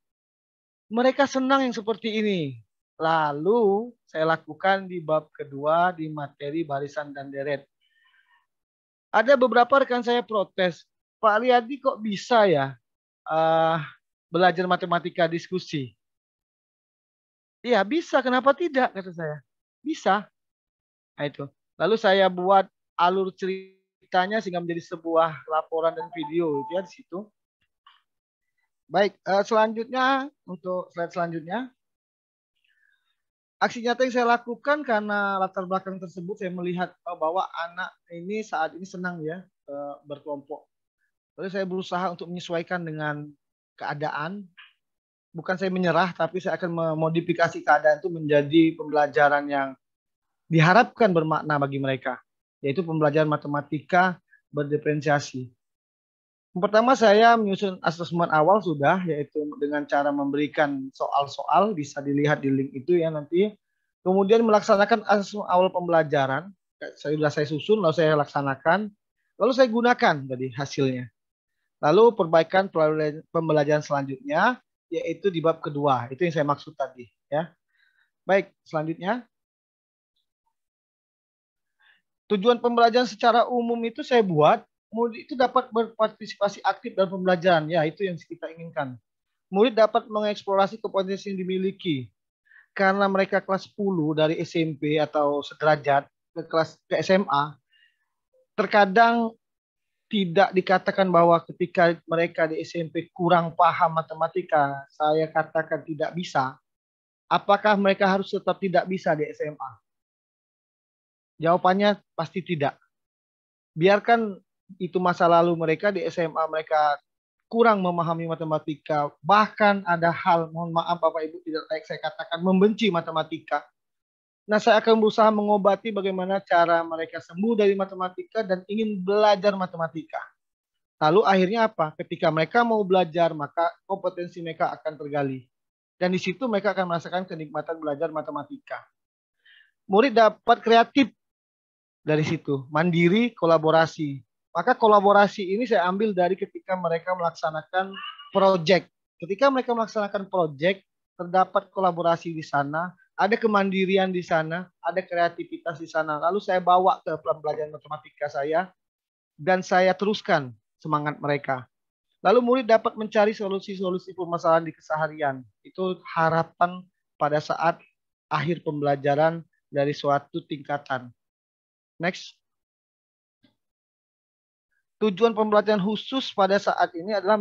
Speaker 3: mereka senang yang seperti ini. Lalu saya lakukan di bab kedua di materi barisan dan deret. Ada beberapa rekan saya protes, Pak Riyadi kok bisa ya belajar matematika diskusi? Iya bisa, kenapa tidak, kata saya. Bisa. Nah, itu. Lalu saya buat alur ceritanya sehingga menjadi sebuah laporan dan video ya di situ. Baik, selanjutnya untuk slide selanjutnya. Aksi nyata yang saya lakukan karena latar belakang tersebut saya melihat bahwa anak ini saat ini senang ya berkelompok. Lalu saya berusaha untuk menyesuaikan dengan keadaan. Bukan saya menyerah, tapi saya akan memodifikasi keadaan itu menjadi pembelajaran yang diharapkan bermakna bagi mereka, yaitu pembelajaran matematika berdiferensiasi. Yang pertama saya menyusun asesmen awal sudah, yaitu dengan cara memberikan soal-soal, bisa dilihat di link itu ya nanti. Kemudian melaksanakan asesmen awal pembelajaran, saya susun, lalu saya laksanakan, lalu saya gunakan tadi hasilnya. Lalu perbaikan pembelajaran selanjutnya, yaitu di bab kedua, itu yang saya maksud tadi ya. Baik, selanjutnya. Tujuan pembelajaran secara umum itu saya buat, murid itu dapat berpartisipasi aktif dalam pembelajaran. Ya, itu yang kita inginkan. Murid dapat mengeksplorasi kompetensi yang dimiliki. Karena mereka kelas 10 dari SMP atau sederajat ke SMA, terkadang tidak dikatakan bahwa ketika mereka di SMP kurang paham matematika, saya katakan tidak bisa. Apakah mereka harus tetap tidak bisa di SMA? Jawabannya pasti tidak. Biarkan itu masa lalu mereka di SMA, mereka kurang memahami matematika, bahkan ada hal, mohon maaf Bapak Ibu, tidak baik saya katakan, membenci matematika. Nah, saya akan berusaha mengobati bagaimana cara mereka sembuh dari matematika dan ingin belajar matematika. Lalu akhirnya apa? Ketika mereka mau belajar, maka kompetensi mereka akan tergali. Dan di situ mereka akan merasakan kenikmatan belajar matematika. Murid dapat kreatif dari situ, mandiri, kolaborasi. Maka kolaborasi ini saya ambil dari ketika mereka melaksanakan proyek. Ketika mereka melaksanakan proyek, terdapat kolaborasi di sana, ada kemandirian di sana, ada kreativitas di sana. Lalu saya bawa ke pembelajaran matematika saya dan saya teruskan semangat mereka. Lalu murid dapat mencari solusi-solusi permasalahan di keseharian. Itu harapan pada saat akhir pembelajaran dari suatu tingkatan. Next. Tujuan pembelajaran khusus pada saat ini adalah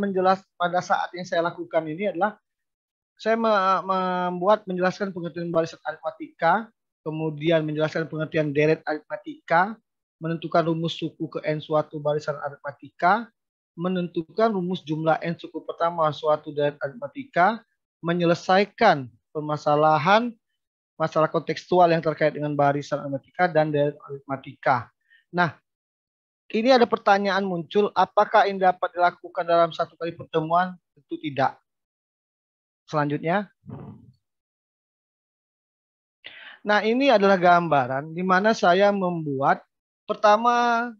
Speaker 3: pada saat yang saya lakukan ini adalah saya menjelaskan pengertian barisan aritmatika, kemudian menjelaskan pengertian deret aritmatika, menentukan rumus suku ke n suatu barisan aritmatika, menentukan rumus jumlah n suku pertama suatu deret aritmatika, menyelesaikan permasalahan masalah kontekstual yang terkait dengan barisan aritmatika dan deret aritmatika. Nah, ini ada pertanyaan muncul, apakah ini dapat dilakukan dalam satu kali pertemuan? Tentu tidak. Selanjutnya. Nah, ini adalah gambaran di mana saya membuat, pertama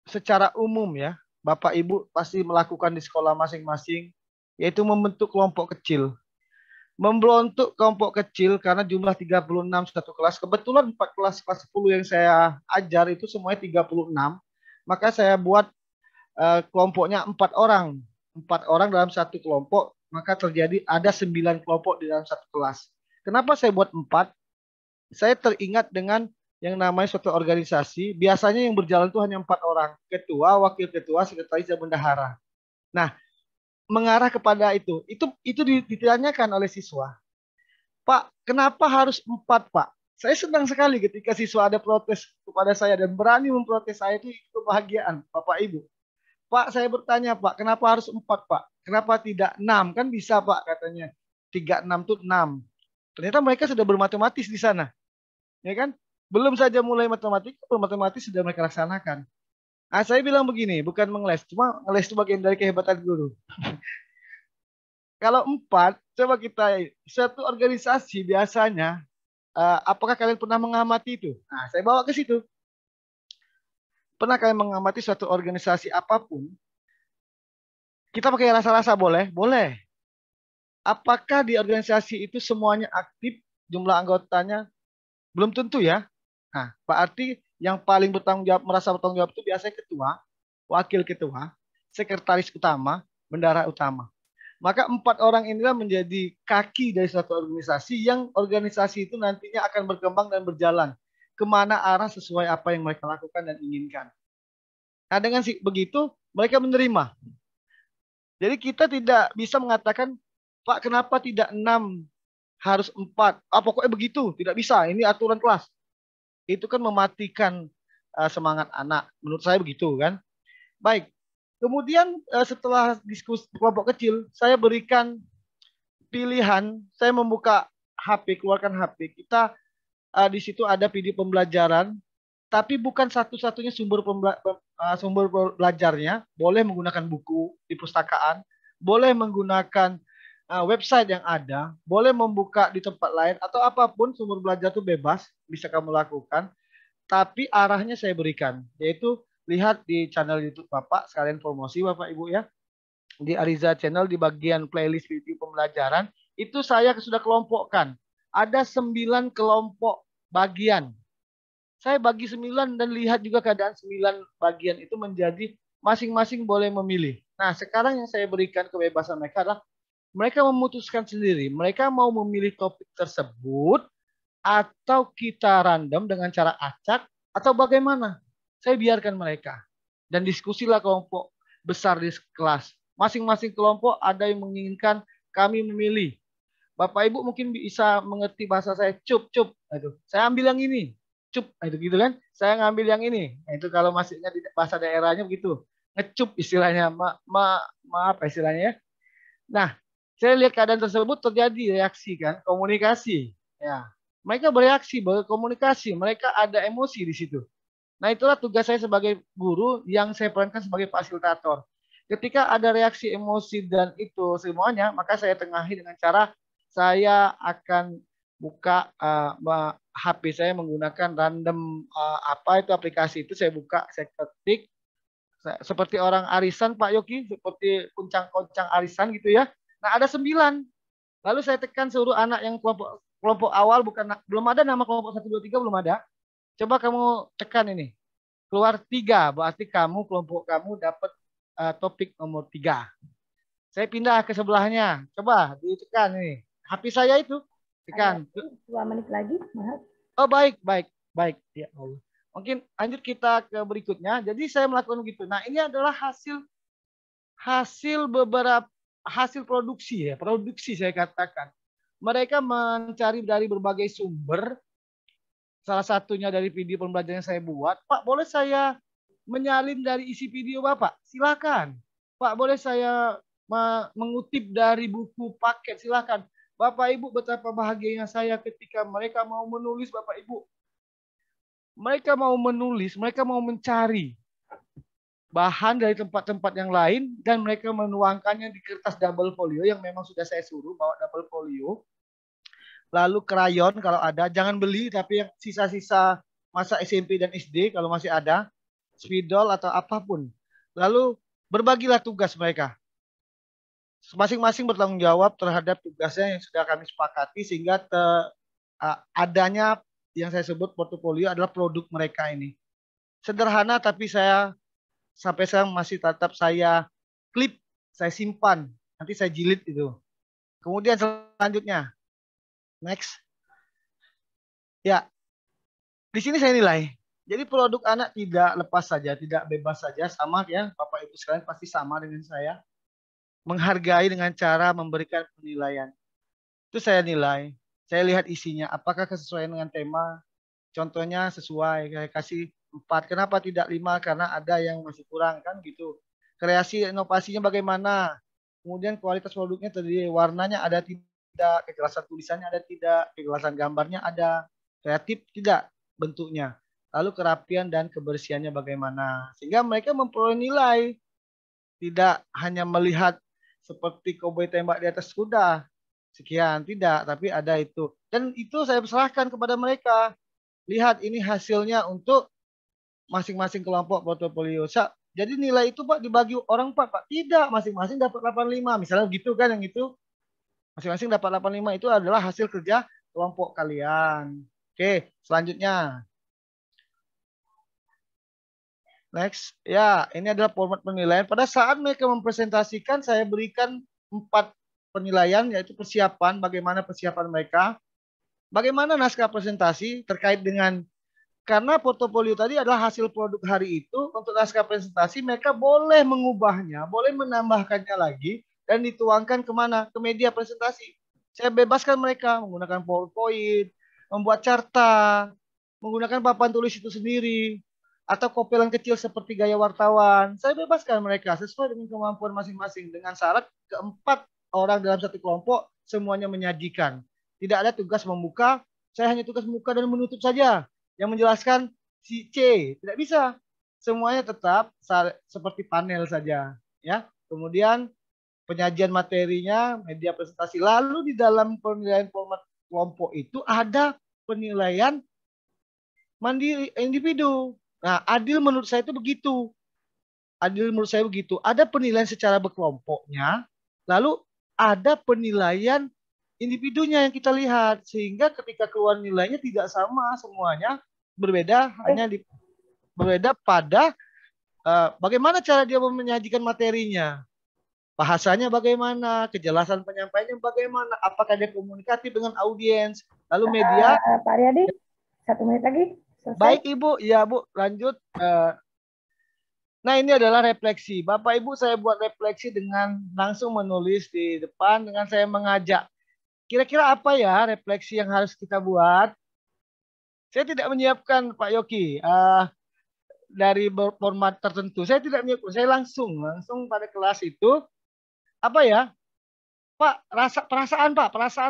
Speaker 3: secara umum ya, Bapak Ibu pasti melakukan di sekolah masing-masing, yaitu membentuk kelompok kecil. Membentuk kelompok kecil karena jumlah 36 satu kelas. Kebetulan 4 kelas 10 yang saya ajar itu semuanya 36. Maka saya buat kelompoknya 4 orang. 4 orang dalam satu kelompok, maka terjadi ada 9 kelompok di dalam satu kelas. Kenapa saya buat 4? Saya teringat dengan yang namanya suatu organisasi. Biasanya yang berjalan itu hanya 4 orang. Ketua, wakil ketua, sekretaris, dan bendahara. Nah, mengarah kepada itu ditanyakan oleh siswa. Pak, kenapa harus 4, Pak? Saya senang sekali ketika siswa ada protes kepada saya dan berani memprotes saya, itu kebahagiaan, Bapak Ibu. Pak, saya bertanya, Pak, kenapa harus 4, Pak? Kenapa tidak 6? Kan bisa, Pak, katanya. 3, 6 itu 6. Ternyata mereka sudah bermatematis di sana. Ya kan? Belum saja mulai matematika, matematis sudah mereka laksanakan. Nah, saya bilang begini, bukan mengeles, cuma ngeles itu bagian dari kehebatan guru. Kalau 4, coba kita, satu organisasi biasanya, apakah kalian pernah mengamati itu? Nah, saya bawa ke situ. Pernah kalian mengamati suatu organisasi apapun? Kita pakai rasa-rasa boleh? Boleh. Apakah di organisasi itu semuanya aktif, jumlah anggotanya? Belum tentu ya. Nah, berarti yang paling bertanggung jawab, merasa bertanggung jawab itu biasanya ketua, wakil ketua, sekretaris utama, bendahara utama. Maka 4 orang inilah menjadi kaki dari suatu organisasi, yang organisasi itu nantinya akan berkembang dan berjalan kemana arah sesuai apa yang mereka lakukan dan inginkan. Nah, dengan begitu mereka menerima. Jadi kita tidak bisa mengatakan, Pak, kenapa tidak 6, harus 4? Pokoknya begitu, tidak bisa. Ini aturan kelas. Itu kan mematikan semangat anak. Menurut saya begitu kan. Baik. Kemudian setelah diskusi kelompok kecil, saya berikan pilihan. Saya membuka HP, keluarkan HP. Kita di situ ada video pembelajaran, tapi bukan satu-satunya sumber belajarnya. Boleh menggunakan buku di perpustakaan, boleh menggunakan website yang ada, boleh membuka di tempat lain, atau apapun sumber belajar itu bebas, bisa kamu lakukan. Tapi arahnya saya berikan, yaitu lihat di channel YouTube Bapak, sekalian promosi Bapak Ibu ya. Di Ariza Channel di bagian playlist video pembelajaran, itu saya sudah kelompokkan. Ada 9 kelompok bagian. Saya bagi 9 dan lihat juga keadaan 9 bagian itu menjadi masing-masing boleh memilih. Nah, sekarang yang saya berikan kebebasan mereka adalah mereka memutuskan sendiri. Mereka mau memilih topik tersebut atau kita random dengan cara acak atau bagaimana. Saya biarkan mereka. Dan diskusilah kelompok besar di kelas. Masing-masing kelompok ada yang menginginkan kami memilih. Bapak Ibu mungkin bisa mengerti bahasa saya, cup. Aduh, saya ambil yang ini. Cup, itu gitu kan. Saya ngambil yang ini. Nah, itu kalau masihnya di bahasa daerahnya begitu. Ngecup istilahnya. Maaf istilahnya ya. Nah, saya lihat keadaan tersebut terjadi reaksi kan, komunikasi. Ya, mereka bereaksi, berkomunikasi, mereka ada emosi di situ. Nah, itulah tugas saya sebagai guru yang saya perankan sebagai fasilitator. Ketika ada reaksi emosi dan itu semuanya, maka saya tengahi dengan cara saya akan buka HP saya menggunakan random apa itu aplikasi itu, saya buka, saya ketik seperti orang arisan Pak Yogi, seperti kuncang-kuncang arisan gitu ya. Nah, ada 9. Lalu saya tekan seluruh anak yang kelompok awal, belum ada nama kelompok 1, 2, 3, belum ada. Coba kamu tekan ini. Keluar 3, berarti kelompok kamu dapat topik nomor 3. Saya pindah ke sebelahnya. Coba ditekan ini. HP saya itu. Tekan.
Speaker 1: 2 menit lagi.
Speaker 3: Oh, baik. Ya Allah. Mungkin lanjut kita ke berikutnya. Jadi saya melakukan begitu. Nah, ini adalah hasil produksi ya. Produksi saya katakan. Mereka mencari dari berbagai sumber. Salah satunya dari video pembelajaran yang saya buat. Pak, boleh saya menyalin dari isi video Bapak? Silakan. Pak, boleh saya mengutip dari buku paket? Silakan. Bapak Ibu, betapa bahagianya saya ketika mereka mau menulis, Bapak Ibu. Mereka mau menulis, mereka mau mencari bahan dari tempat-tempat yang lain dan mereka menuangkannya di kertas double folio yang memang sudah saya suruh bawa double folio. Lalu krayon kalau ada, jangan beli, tapi yang sisa-sisa masa SMP dan SD kalau masih ada, spidol atau apapun. Lalu berbagilah tugas mereka. Masing-masing bertanggung jawab terhadap tugasnya yang sudah kami sepakati sehingga adanya yang saya sebut portofolio adalah produk mereka ini. Sederhana tapi saya sampai sekarang masih tetap saya klip, saya simpan, nanti saya jilid itu. Kemudian selanjutnya, next. Ya, di sini saya nilai. Jadi produk anak tidak lepas saja, tidak bebas saja, sama ya Bapak Ibu sekalian pasti sama dengan saya. Menghargai dengan cara memberikan penilaian. Itu saya nilai. Saya lihat isinya, apakah kesesuaian dengan tema. Contohnya sesuai, saya kasih 4. Kenapa tidak 5? Karena ada yang masih kurang kan gitu. Kreasi inovasinya bagaimana? Kemudian kualitas produknya terdiri, warnanya ada tidak, kejelasan tulisannya ada tidak, kejelasan gambarnya ada, kreatif tidak bentuknya. Lalu kerapian dan kebersihannya bagaimana? Sehingga mereka memperoleh nilai. Tidak hanya melihat seperti koboi tembak di atas kuda. Sekian, tidak, tapi ada itu. Dan itu saya serahkan kepada mereka. Lihat ini hasilnya untuk masing-masing kelompok portofolio. Jadi nilai itu Pak dibagi orang Pak. Tidak, masing-masing dapat 85. Misalnya gitu kan yang itu. Masing-masing dapat 85 itu adalah hasil kerja kelompok kalian. Oke, selanjutnya. Next. Ya, ini adalah format penilaian. Pada saat mereka mempresentasikan, saya berikan 4 penilaian, yaitu persiapan, bagaimana persiapan mereka. Bagaimana naskah presentasi terkait dengan, karena portofolio tadi adalah hasil produk hari itu, untuk naskah presentasi mereka boleh mengubahnya, boleh menambahkannya lagi, dan dituangkan kemana? Ke media presentasi. Saya bebaskan mereka menggunakan PowerPoint, membuat carta, menggunakan papan tulis itu sendiri, atau kopilan kecil seperti gaya wartawan. Saya bebaskan mereka sesuai dengan kemampuan masing-masing dengan syarat keempat orang dalam satu kelompok semuanya menyajikan. Tidak ada tugas membuka, saya hanya tugas membuka dan menutup saja. Yang menjelaskan si C, tidak bisa. Semuanya tetap seperti panel saja, ya. Kemudian penyajian materinya, media presentasi. Lalu di dalam penilaian format kelompok itu ada penilaian mandiri individu. Nah, adil menurut saya itu begitu. Adil menurut saya begitu. Ada penilaian secara berkelompoknya, lalu ada penilaian individunya yang kita lihat. Sehingga ketika keluar nilainya tidak sama semuanya, berbeda, hanya berbeda pada bagaimana cara dia menyajikan materinya. Bahasanya bagaimana, kejelasan penyampaiannya bagaimana, apakah dia komunikatif dengan audiens, lalu media.
Speaker 1: Pak Riyadi, 1 menit lagi. Selesai.
Speaker 3: Baik Ibu, ya Bu, lanjut. Nah ini adalah refleksi. Bapak Ibu saya buat refleksi dengan langsung menulis di depan dengan saya mengajak. Kira-kira apa ya refleksi yang harus kita buat? Saya tidak menyiapkan Pak Yoki dari format tertentu. Saya tidak menyiapkan. Saya langsung pada kelas itu apa ya? Pak, perasaan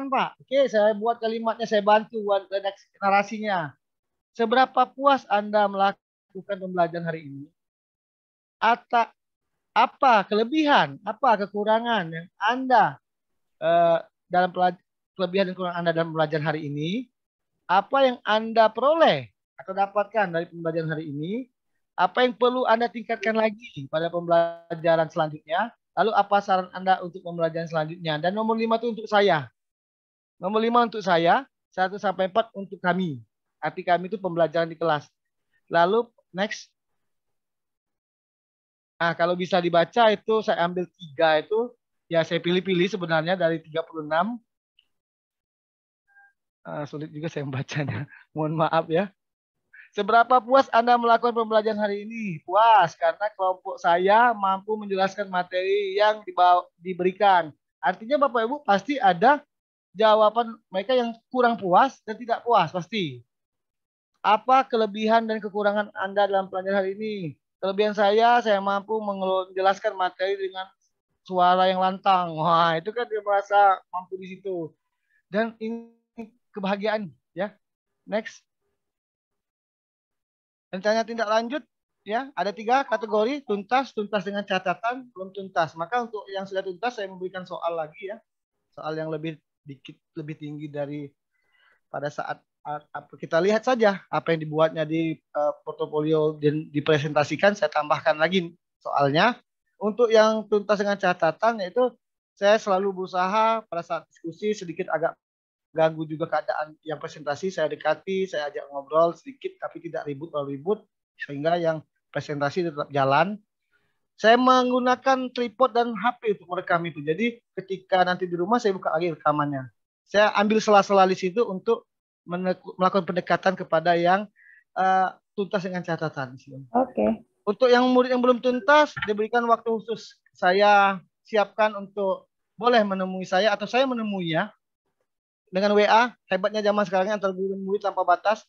Speaker 3: Pak. Oke, saya buat kalimatnya, saya bantu buat redaksi narasinya. Seberapa puas Anda melakukan pembelajaran hari ini? Atau apa kelebihan, apa kekurangan yang Anda dalam kelebihan dan kekurangan Anda dalam pembelajaran hari ini? Apa yang Anda peroleh atau dapatkan dari pembelajaran hari ini? Apa yang perlu Anda tingkatkan lagi pada pembelajaran selanjutnya? Lalu apa saran Anda untuk pembelajaran selanjutnya? Dan nomor 5 itu untuk saya. Nomor 5 untuk saya, 1 sampai 4 untuk kami. Arti kami itu pembelajaran di kelas. Lalu next. Nah, kalau bisa dibaca itu saya ambil 3 itu. Ya saya pilih-pilih sebenarnya dari 36. Sulit juga saya membacanya. Mohon maaf ya. Seberapa puas Anda melakukan pembelajaran hari ini? Puas, karena kelompok saya mampu menjelaskan materi yang diberikan. Artinya Bapak Ibu pasti ada jawaban mereka yang kurang puas dan tidak puas pasti. Apa kelebihan dan kekurangan Anda dalam pelajaran hari ini? Kelebihan saya mampu menjelaskan materi dengan suara yang lantang. Wah, itu kan dia merasa mampu di situ. Dan ini kebahagiaan, ya. Next. Rencana tindak lanjut, ya, ada 3 kategori: tuntas, tuntas dengan catatan, belum tuntas. Maka untuk yang sudah tuntas saya memberikan soal lagi, ya, soal yang lebih tinggi dari pada saat kita lihat saja apa yang dibuatnya di portofolio dan dipresentasikan. Saya tambahkan lagi soalnya. Untuk yang tuntas dengan catatan, yaitu saya selalu berusaha pada saat diskusi sedikit agak ganggu juga keadaan yang presentasi, saya dekati, saya ajak ngobrol sedikit tapi tidak ribut sehingga yang presentasi tetap jalan. Saya menggunakan tripod dan HP untuk merekam itu. Jadi ketika nanti di rumah saya buka lagi rekamannya. Saya ambil sela-sela di situ untuk melakukan pendekatan kepada yang tuntas dengan catatan.
Speaker 1: Oke.
Speaker 3: Untuk yang murid yang belum tuntas diberikan waktu khusus. Saya siapkan untuk boleh menemui saya atau saya menemui ya. Dengan WA, hebatnya zaman sekarang antar guru dan murid tanpa batas.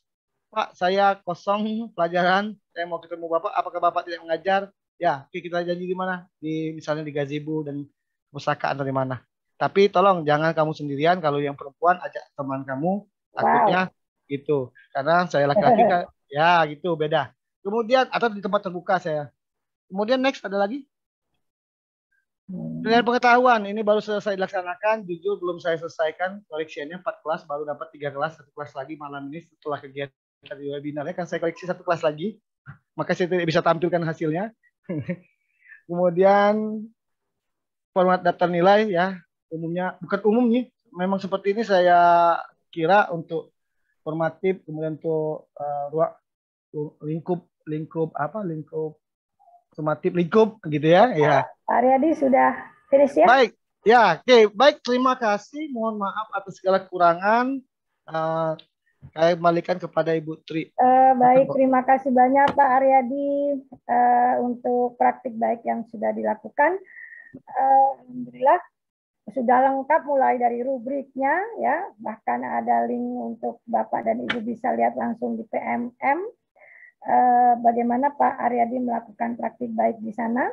Speaker 3: Pak, saya kosong pelajaran, saya mau ketemu Bapak, apakah Bapak tidak mengajar? Ya, oke, kita janji di mana? Misalnya di gazebo dan pusakaan atau di mana. Tapi tolong jangan kamu sendirian, kalau yang perempuan ajak teman kamu, takutnya gitu. Karena saya laki-laki kan, ya gitu, beda. Kemudian, atau di tempat terbuka saya. Kemudian next ada lagi? Dengan pengetahuan, ini baru selesai dilaksanakan, jujur belum saya selesaikan koreksinya 4 kelas, baru dapat 3 kelas, 1 kelas lagi malam ini setelah kegiatan di webinarnya, kan saya koreksi 1 kelas lagi, maka saya tidak bisa tampilkan hasilnya. Kemudian format daftar nilai ya, umumnya, bukan umumnya, memang seperti ini saya kira untuk formatif, kemudian untuk lingkup formatif lingkup gitu ya.
Speaker 1: Pak Aryadi sudah finish ya?
Speaker 3: Baik, ya, oke, baik. Terima kasih. Mohon maaf atas segala kekurangan. Saya kembalikan kepada Ibu Tri.
Speaker 1: Baik, terima kasih banyak Pak Aryadi untuk praktik baik yang sudah dilakukan. Alhamdulillah sudah lengkap mulai dari rubriknya ya, bahkan ada link untuk Bapak dan Ibu bisa lihat langsung di PMM. Bagaimana Pak Aryadi melakukan praktik baik di sana.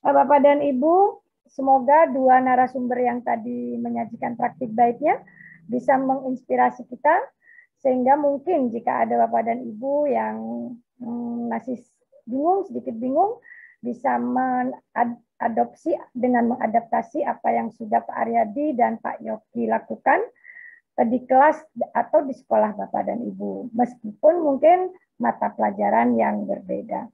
Speaker 1: Bapak dan Ibu, semoga 2 narasumber yang tadi menyajikan praktik baiknya bisa menginspirasi kita, sehingga mungkin jika ada Bapak dan Ibu yang masih bingung, sedikit bingung, bisa mengadopsi dengan mengadaptasi apa yang sudah Pak Aryadi dan Pak Yogi lakukan di kelas atau di sekolah Bapak dan Ibu, meskipun mungkin mata pelajaran yang berbeda.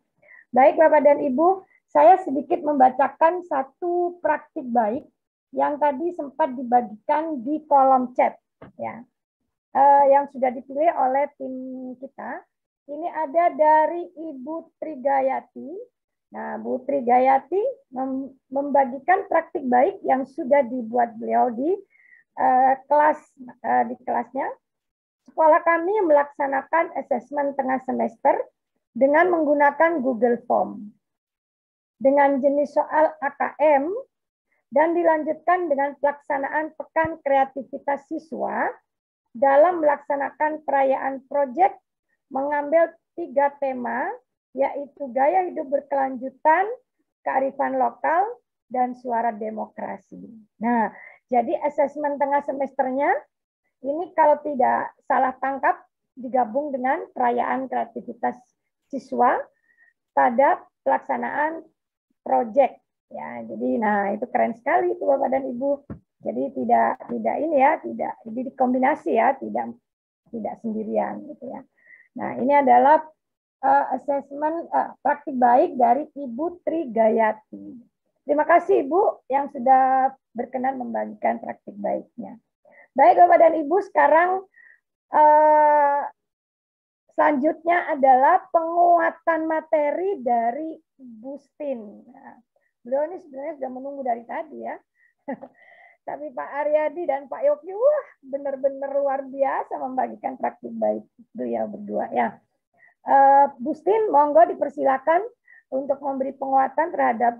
Speaker 1: Baik Bapak dan Ibu, saya sedikit membacakan 1 praktik baik yang tadi sempat dibagikan di kolom chat, ya, yang sudah dipilih oleh tim kita. Ini ada dari Ibu Trigayati. Nah, Bu Trigayati membagikan praktik baik yang sudah dibuat beliau di kelasnya. Sekolah kami melaksanakan asesmen tengah semester dengan menggunakan Google Form dengan jenis soal AKM dan dilanjutkan dengan pelaksanaan pekan kreativitas siswa dalam melaksanakan perayaan proyek mengambil 3 tema, yaitu gaya hidup berkelanjutan, kearifan lokal, dan suara demokrasi. Nah, jadi asesmen tengah semesternya ini kalau tidak salah tangkap digabung dengan perayaan kreativitas siswa pada pelaksanaan proyek ya. Jadi nah itu keren sekali itu Bapak dan Ibu. Jadi tidak ini ya, tidak jadi dikombinasi ya, tidak sendirian gitu ya. Nah, ini adalah asesmen praktik baik dari Ibu Trigayati. Terima kasih Ibu yang sudah berkenan membagikan praktik baiknya. Baik Bapak dan Ibu, sekarang selanjutnya adalah penguatan materi dari Bustin. Nah, beliau ini sebenarnya sudah menunggu dari tadi ya. Tapi Pak Aryadi dan Pak Yogi, wah benar-benar luar biasa membagikan praktik baik beliau berdua ya. Bustin, monggo dipersilakan untuk memberi penguatan terhadap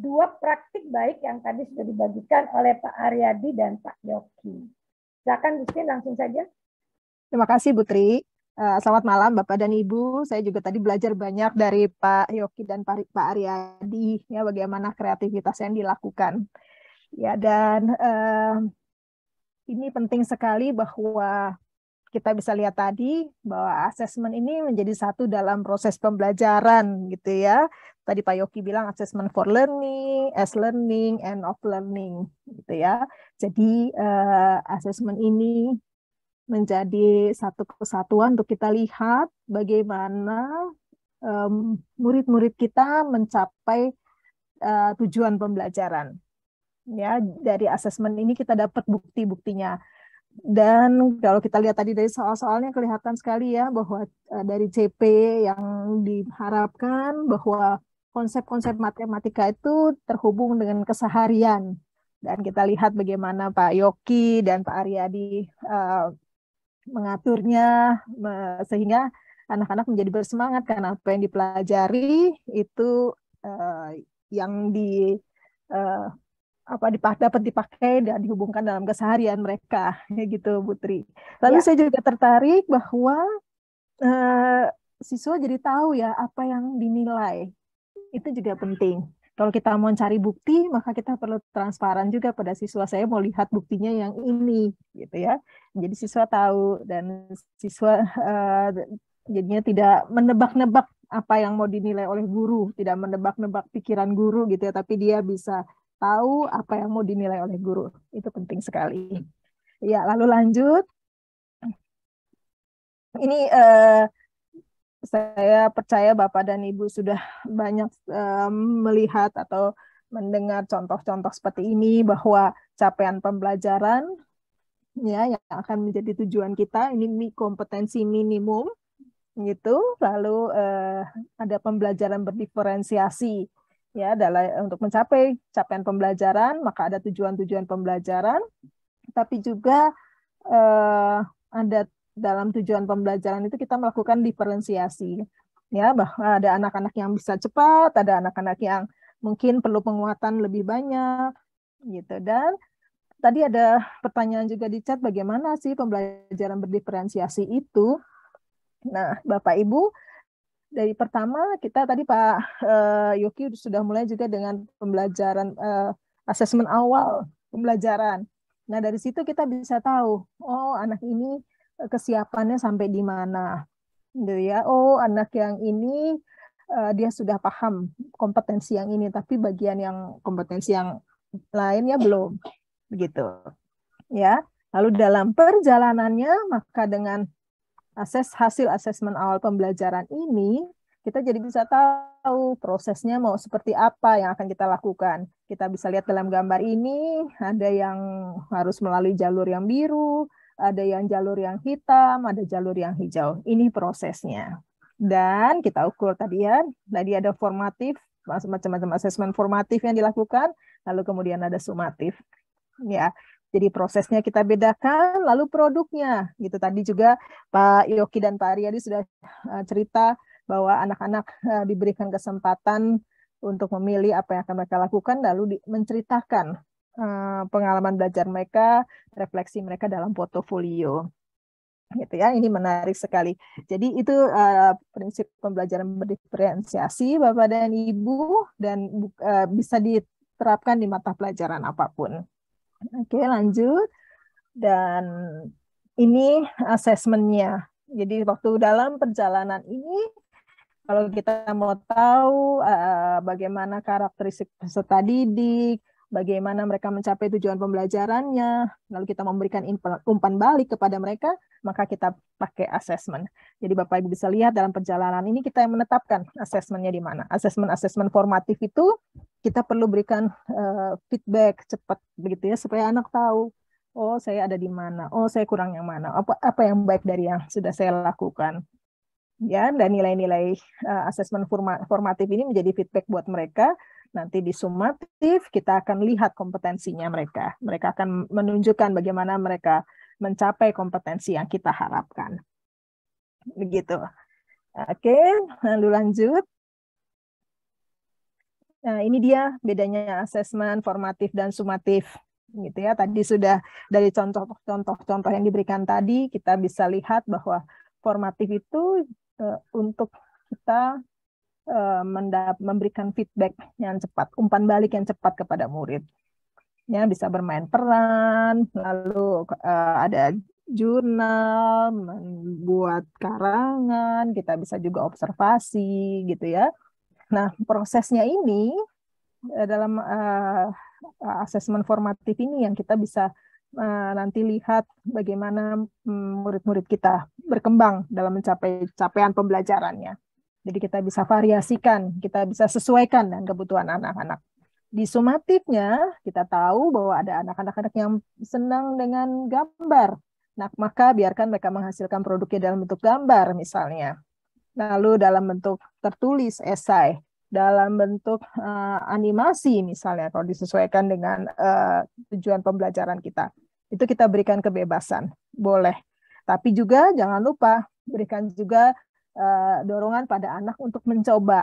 Speaker 1: dua praktik baik yang tadi sudah dibagikan oleh Pak Aryadi dan Pak Yogi. Silakan Bustin, langsung saja.
Speaker 4: Terima kasih Bu Tri. Selamat malam Bapak dan Ibu. Saya juga tadi belajar banyak dari Pak Yogi dan Pak Aryadi ya, bagaimana kreativitas yang dilakukan. Ya, dan ini penting sekali bahwa kita bisa lihat tadi bahwa asesmen ini menjadi satu dalam proses pembelajaran gitu ya. Tadi Pak Yogi bilang assessment for learning, as learning, and of learning gitu ya. Jadi asesmen ini menjadi satu kesatuan untuk kita lihat bagaimana murid-murid kita mencapai tujuan pembelajaran. Ya, dari asesmen ini kita dapat bukti-buktinya. Dan kalau kita lihat tadi dari soal-soalnya kelihatan sekali ya bahwa dari CP yang diharapkan bahwa konsep-konsep matematika itu terhubung dengan keseharian. Dan kita lihat bagaimana Pak Yogi dan Pak Aryadi mengaturnya sehingga anak-anak menjadi bersemangat karena apa yang dipelajari itu yang dapat dipakai dan dihubungkan dalam keseharian mereka, gitu Bu Tri. Lalu saya juga tertarik bahwa siswa jadi tahu ya apa yang dinilai, itu juga penting. Kalau kita mau cari bukti, maka kita perlu transparan juga pada siswa. Saya mau lihat buktinya yang ini, gitu ya. Jadi siswa tahu dan siswa jadinya tidak menebak-nebak apa yang mau dinilai oleh guru, tidak menebak-nebak pikiran guru gitu ya, tapi dia bisa tahu apa yang mau dinilai oleh guru. Itu penting sekali. Ya, lalu lanjut. Ini saya percaya Bapak dan Ibu sudah banyak melihat atau mendengar contoh-contoh seperti ini bahwa capaian pembelajaran ya yang akan menjadi tujuan kita ini kompetensi minimum gitu. Lalu ada pembelajaran berdiferensiasi. Ya, untuk mencapai capaian pembelajaran, maka ada tujuan-tujuan pembelajaran, tapi juga ada dalam tujuan pembelajaran itu kita melakukan diferensiasi. Ya, bahwa ada anak-anak yang bisa cepat, ada anak-anak yang mungkin perlu penguatan lebih banyak, gitu. Dan tadi ada pertanyaan juga di chat, bagaimana sih pembelajaran berdiferensiasi itu? Nah, Bapak Ibu, dari pertama kita tadi Pak Yogi sudah mulai juga dengan pembelajaran asesmen awal pembelajaran. Nah dari situ kita bisa tahu, oh anak ini kesiapannya sampai di mana, gitu ya. Oh anak yang ini dia sudah paham kompetensi yang ini, tapi bagian yang kompetensi yang lainnya belum, begitu. Ya. Lalu dalam perjalanannya maka dengan hasil asesmen awal pembelajaran ini, kita jadi bisa tahu prosesnya mau seperti apa yang akan kita lakukan. Kita bisa lihat dalam gambar ini, ada yang harus melalui jalur yang biru, ada yang jalur yang hitam, ada jalur yang hijau. Ini prosesnya. Dan kita ukur tadi ya, tadi ada formatif, macam-macam asesmen formatif yang dilakukan, lalu kemudian ada sumatif. Ya. Jadi prosesnya kita bedakan, lalu produknya. Gitu tadi juga Pak Yogi dan Pak Aryadi sudah cerita bahwa anak-anak diberikan kesempatan untuk memilih apa yang akan mereka lakukan, lalu menceritakan pengalaman belajar mereka, refleksi mereka dalam portofolio. Gitu ya, ini menarik sekali. Jadi itu prinsip pembelajaran berdiferensiasi Bapak dan Ibu dan bisa diterapkan di mata pelajaran apapun. Oke, lanjut. Dan ini asesmennya. Jadi waktu dalam perjalanan ini, kalau kita mau tahu bagaimana karakteristik peserta didik, bagaimana mereka mencapai tujuan pembelajarannya, lalu kita memberikan umpan balik kepada mereka, maka kita pakai asesmen. Jadi Bapak Ibu bisa lihat dalam perjalanan ini kita yang menetapkan asesmennya di mana. Asesmen formatif itu kita perlu berikan feedback cepat begitu ya supaya anak tahu Oh, saya ada di mana? Oh, saya kurang yang mana? Apa yang baik dari yang sudah saya lakukan? Ya, dan nilai-nilai asesmen formatif ini menjadi feedback buat mereka. Nanti di sumatif kita akan lihat kompetensinya mereka. Mereka akan menunjukkan bagaimana mereka mencapai kompetensi yang kita harapkan. Begitu. Oke, lalu lanjut. Nah, ini dia bedanya asesmen formatif dan sumatif. Gitu ya. Tadi sudah dari contoh-contoh yang diberikan tadi kita bisa lihat bahwa formatif itu untuk kita memberikan feedback yang cepat, umpan balik yang cepat kepada murid. Ya, bisa bermain peran, lalu ada jurnal, membuat karangan, kita bisa juga observasi gitu ya. Nah, prosesnya ini dalam asesmen formatif ini yang kita bisa nanti lihat bagaimana murid-murid kita berkembang dalam mencapai capaian pembelajarannya. Jadi kita bisa variasikan, kita bisa sesuaikan dengan kebutuhan anak-anak. Di sumatifnya kita tahu bahwa ada anak-anak yang senang dengan gambar. Nah, maka biarkan mereka menghasilkan produknya dalam bentuk gambar misalnya. Lalu dalam bentuk tertulis esai, dalam bentuk animasi misalnya kalau disesuaikan dengan tujuan pembelajaran kita. Itu kita berikan kebebasan, boleh. Tapi juga jangan lupa berikan juga dorongan pada anak untuk mencoba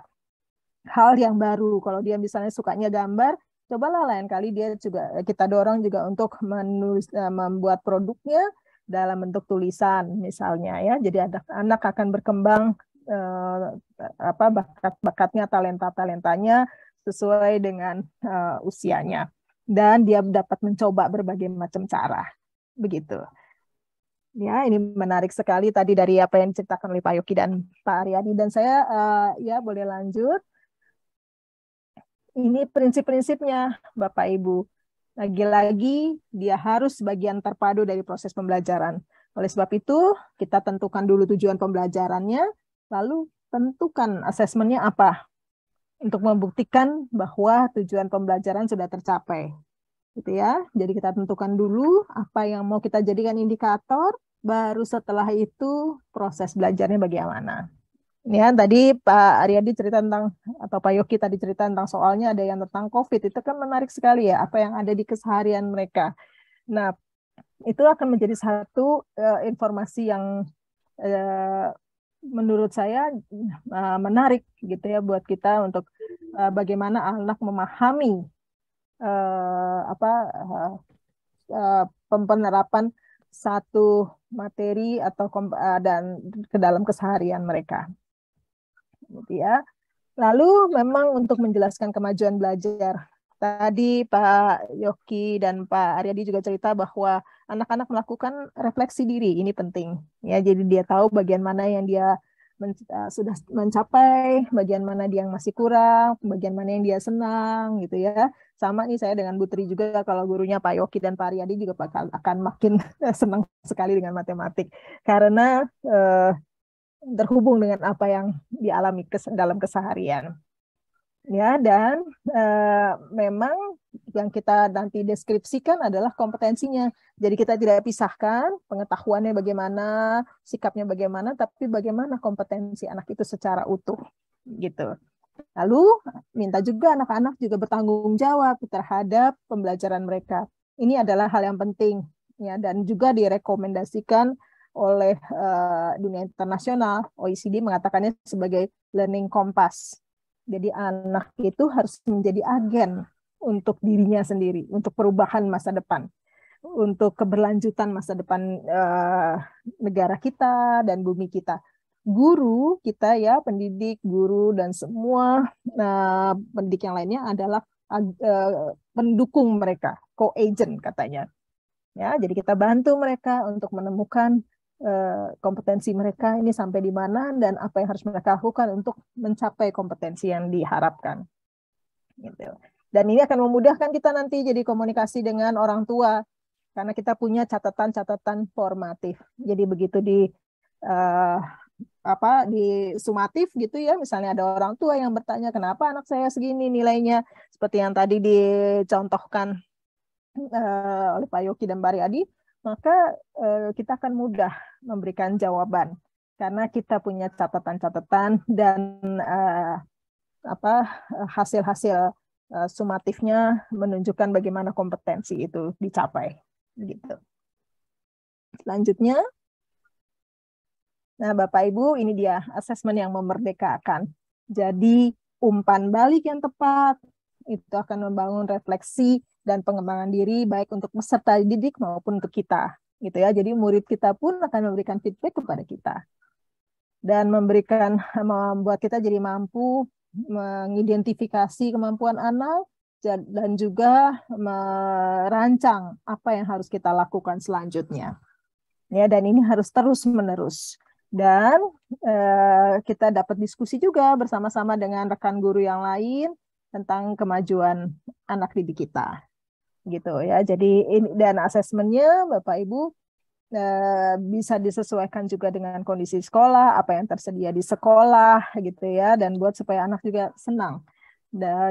Speaker 4: hal yang baru. Kalau dia misalnya sukanya gambar, cobalah lain kali dia juga kita dorong juga untuk membuat produknya dalam bentuk tulisan misalnya ya. Jadi anak akan berkembang bakat-bakatnya, talenta-talentanya sesuai dengan usianya, dan dia dapat mencoba berbagai macam cara. Begitu. Ya, ini menarik sekali tadi dari apa yang diceritakan oleh Pak Yogi dan Pak Aryadi, dan saya ya boleh lanjut. Ini prinsip-prinsipnya Bapak Ibu. Lagi-lagi dia harus bagian terpadu dari proses pembelajaran. Oleh sebab itu, kita tentukan dulu tujuan pembelajarannya, lalu tentukan asesmennya apa untuk membuktikan bahwa tujuan pembelajaran sudah tercapai. Gitu ya. Jadi kita tentukan dulu apa yang mau kita jadikan indikator, baru setelah itu proses belajarnya bagaimana. Ya, tadi Pak Aryadi cerita tentang, atau Pak Yogi tadi cerita tentang soalnya ada yang tentang COVID. Itu kan menarik sekali ya, apa yang ada di keseharian mereka. Nah, itu akan menjadi satu informasi yang menurut saya menarik gitu ya buat kita untuk bagaimana anak memahami penerapan satu materi atau dan ke dalam keseharian mereka. Gitu ya. Lalu memang untuk menjelaskan kemajuan belajar, tadi Pak Yogi dan Pak Aryadi juga cerita bahwa anak-anak melakukan refleksi diri, ini penting. Ya, jadi dia tahu bagian mana yang dia sudah mencapai, bagian mana dia yang masih kurang, bagian mana yang dia senang, gitu ya. Sama nih saya dengan Bu Tri juga, kalau gurunya Pak Yogi dan Pak Aryadi juga akan makin senang sekali dengan matematik. Karena terhubung dengan apa yang dialami dalam keseharian. Ya, dan memang yang kita nanti deskripsikan adalah kompetensinya. Jadi kita tidak pisahkan pengetahuannya bagaimana, sikapnya bagaimana, tapi bagaimana kompetensi anak itu secara utuh. Gitu. Lalu minta juga anak-anak juga bertanggung jawab terhadap pembelajaran mereka. Ini adalah hal yang penting, ya, dan juga direkomendasikan oleh dunia internasional. OECD mengatakannya sebagai learning compass. Jadi anak itu harus menjadi agen untuk dirinya sendiri, untuk perubahan masa depan, untuk keberlanjutan masa depan negara kita dan bumi kita. Guru kita ya, pendidik, guru, dan semua pendidik yang lainnya adalah pendukung mereka, co-agent katanya. Ya, jadi kita bantu mereka untuk menemukan kompetensi mereka ini sampai di mana dan apa yang harus mereka lakukan untuk mencapai kompetensi yang diharapkan. Gitu. Dan ini akan memudahkan kita nanti jadi komunikasi dengan orang tua karena kita punya catatan-catatan formatif. Jadi begitu di di sumatif gitu ya, misalnya ada orang tua yang bertanya kenapa anak saya segini nilainya, seperti yang tadi dicontohkan oleh Pak Yoki dan Mbak Riyadi, maka kita akan mudah memberikan jawaban karena kita punya catatan-catatan dan hasil-hasil sumatifnya menunjukkan bagaimana kompetensi itu dicapai. Gitu. Selanjutnya, nah Bapak Ibu, ini dia asesmen yang memerdekakan. Jadi umpan balik yang tepat itu akan membangun refleksi dan pengembangan diri baik untuk peserta didik maupun untuk kita, gitu ya. Jadi murid kita pun akan memberikan feedback kepada kita dan membuat kita jadi mampu mengidentifikasi kemampuan anak dan juga merancang apa yang harus kita lakukan selanjutnya. Ya, dan ini harus terus-menerus. Dan kita dapat diskusi juga bersama-sama dengan rekan guru yang lain tentang kemajuan anak didik kita. Gitu ya. Jadi ini dan asesmennya Bapak Ibu bisa disesuaikan juga dengan kondisi sekolah, apa yang tersedia di sekolah gitu ya, dan buat supaya anak juga senang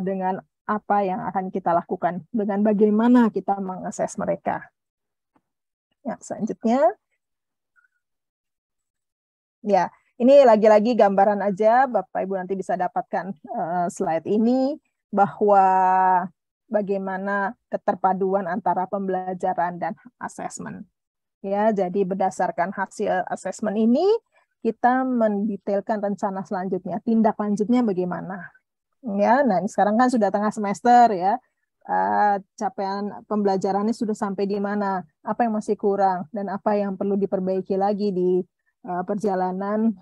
Speaker 4: dengan apa yang akan kita lakukan, dengan bagaimana kita mengakses mereka. Ya, selanjutnya. Ya, ini lagi-lagi gambaran aja, Bapak Ibu nanti bisa dapatkan slide ini, bahwa bagaimana keterpaduan antara pembelajaran dan asesmen. Ya, jadi berdasarkan hasil asesmen ini, kita mendetailkan rencana selanjutnya, tindak lanjutnya bagaimana. Ya, nah ini sekarang kan sudah tengah semester ya, capaian pembelajarannya sudah sampai di mana, apa yang masih kurang, dan apa yang perlu diperbaiki lagi di perjalanan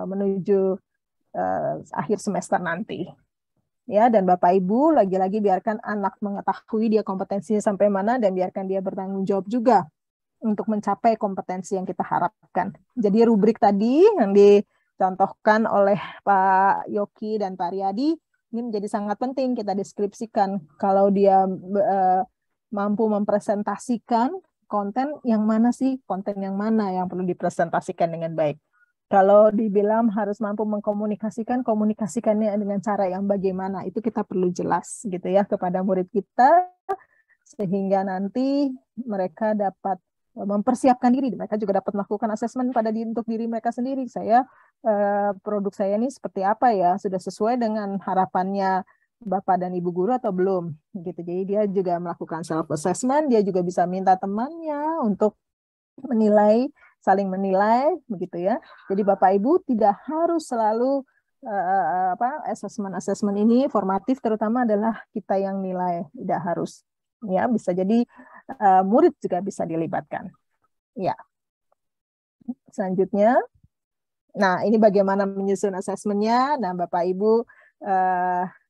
Speaker 4: menuju akhir semester nanti. Ya, dan Bapak Ibu lagi-lagi biarkan anak mengetahui dia kompetensinya sampai mana dan biarkan dia bertanggung jawab juga untuk mencapai kompetensi yang kita harapkan. Jadi rubrik tadi yang dicontohkan oleh Pak Yoki dan Pak Riyadi ini menjadi sangat penting kita deskripsikan. Kalau dia mampu mempresentasikan konten yang mana sih, konten yang mana yang perlu dipresentasikan dengan baik. Kalau dibilang harus mampu mengkomunikasikan, komunikasikannya dengan cara yang bagaimana, itu kita perlu jelas gitu ya kepada murid kita, sehingga nanti mereka dapat mempersiapkan diri, mereka juga dapat melakukan asesmen untuk diri mereka sendiri. Produk saya ini seperti apa ya, sudah sesuai dengan harapannya Bapak dan Ibu guru atau belum gitu. Jadi dia juga melakukan self assessment, dia juga bisa minta temannya untuk menilai, saling menilai begitu ya. Jadi Bapak Ibu tidak harus selalu asesmen ini formatif, terutama adalah kita yang nilai, tidak harus ya, bisa jadi murid juga bisa dilibatkan. Ya. Selanjutnya, nah ini bagaimana menyusun asesmennya. Nah Bapak Ibu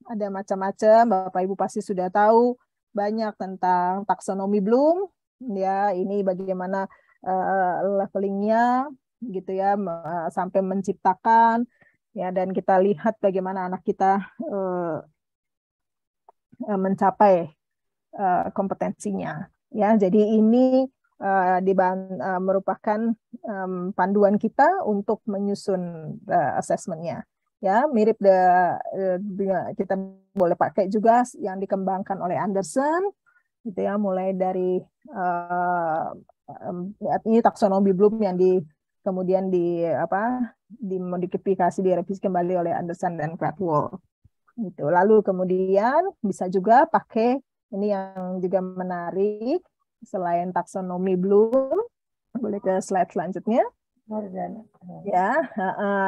Speaker 4: ada macam-macam. Bapak Ibu pasti sudah tahu banyak tentang taksonomi Bloom. Ya, ini bagaimana levelingnya, gitu ya, sampai menciptakan. Ya, dan kita lihat bagaimana anak kita mencapai kompetensinya. Ya, jadi ini merupakan panduan kita untuk menyusun asesmennya. Ya, mirip kita boleh pakai juga yang dikembangkan oleh Anderson, gitu ya, mulai dari ini taksonomi Bloom yang kemudian dimodifikasi, direvisi kembali oleh Anderson dan Cradwell. Gitu. Lalu kemudian bisa juga pakai ini yang juga menarik selain taksonomi Bloom. Boleh ke slide selanjutnya. Ya,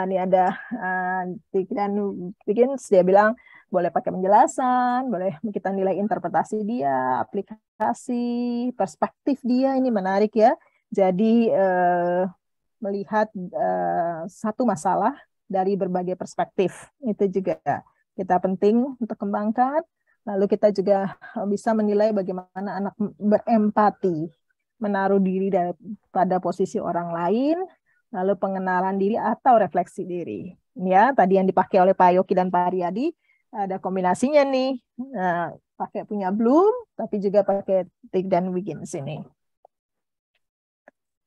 Speaker 4: ini ada dia bilang boleh pakai penjelasan, boleh kita nilai interpretasi dia, aplikasi, perspektif dia, ini menarik ya. Jadi melihat satu masalah dari berbagai perspektif, itu juga kita penting untuk kembangkan. Lalu kita juga bisa menilai bagaimana anak berempati, menaruh diri pada posisi orang lain, lalu pengenalan diri atau refleksi diri. Ya, tadi yang dipakai oleh Pak Yoki dan Pak Riyadi, ada kombinasinya nih. Nah, pakai punya Bloom, tapi juga pakai Tig dan Wiggins ini.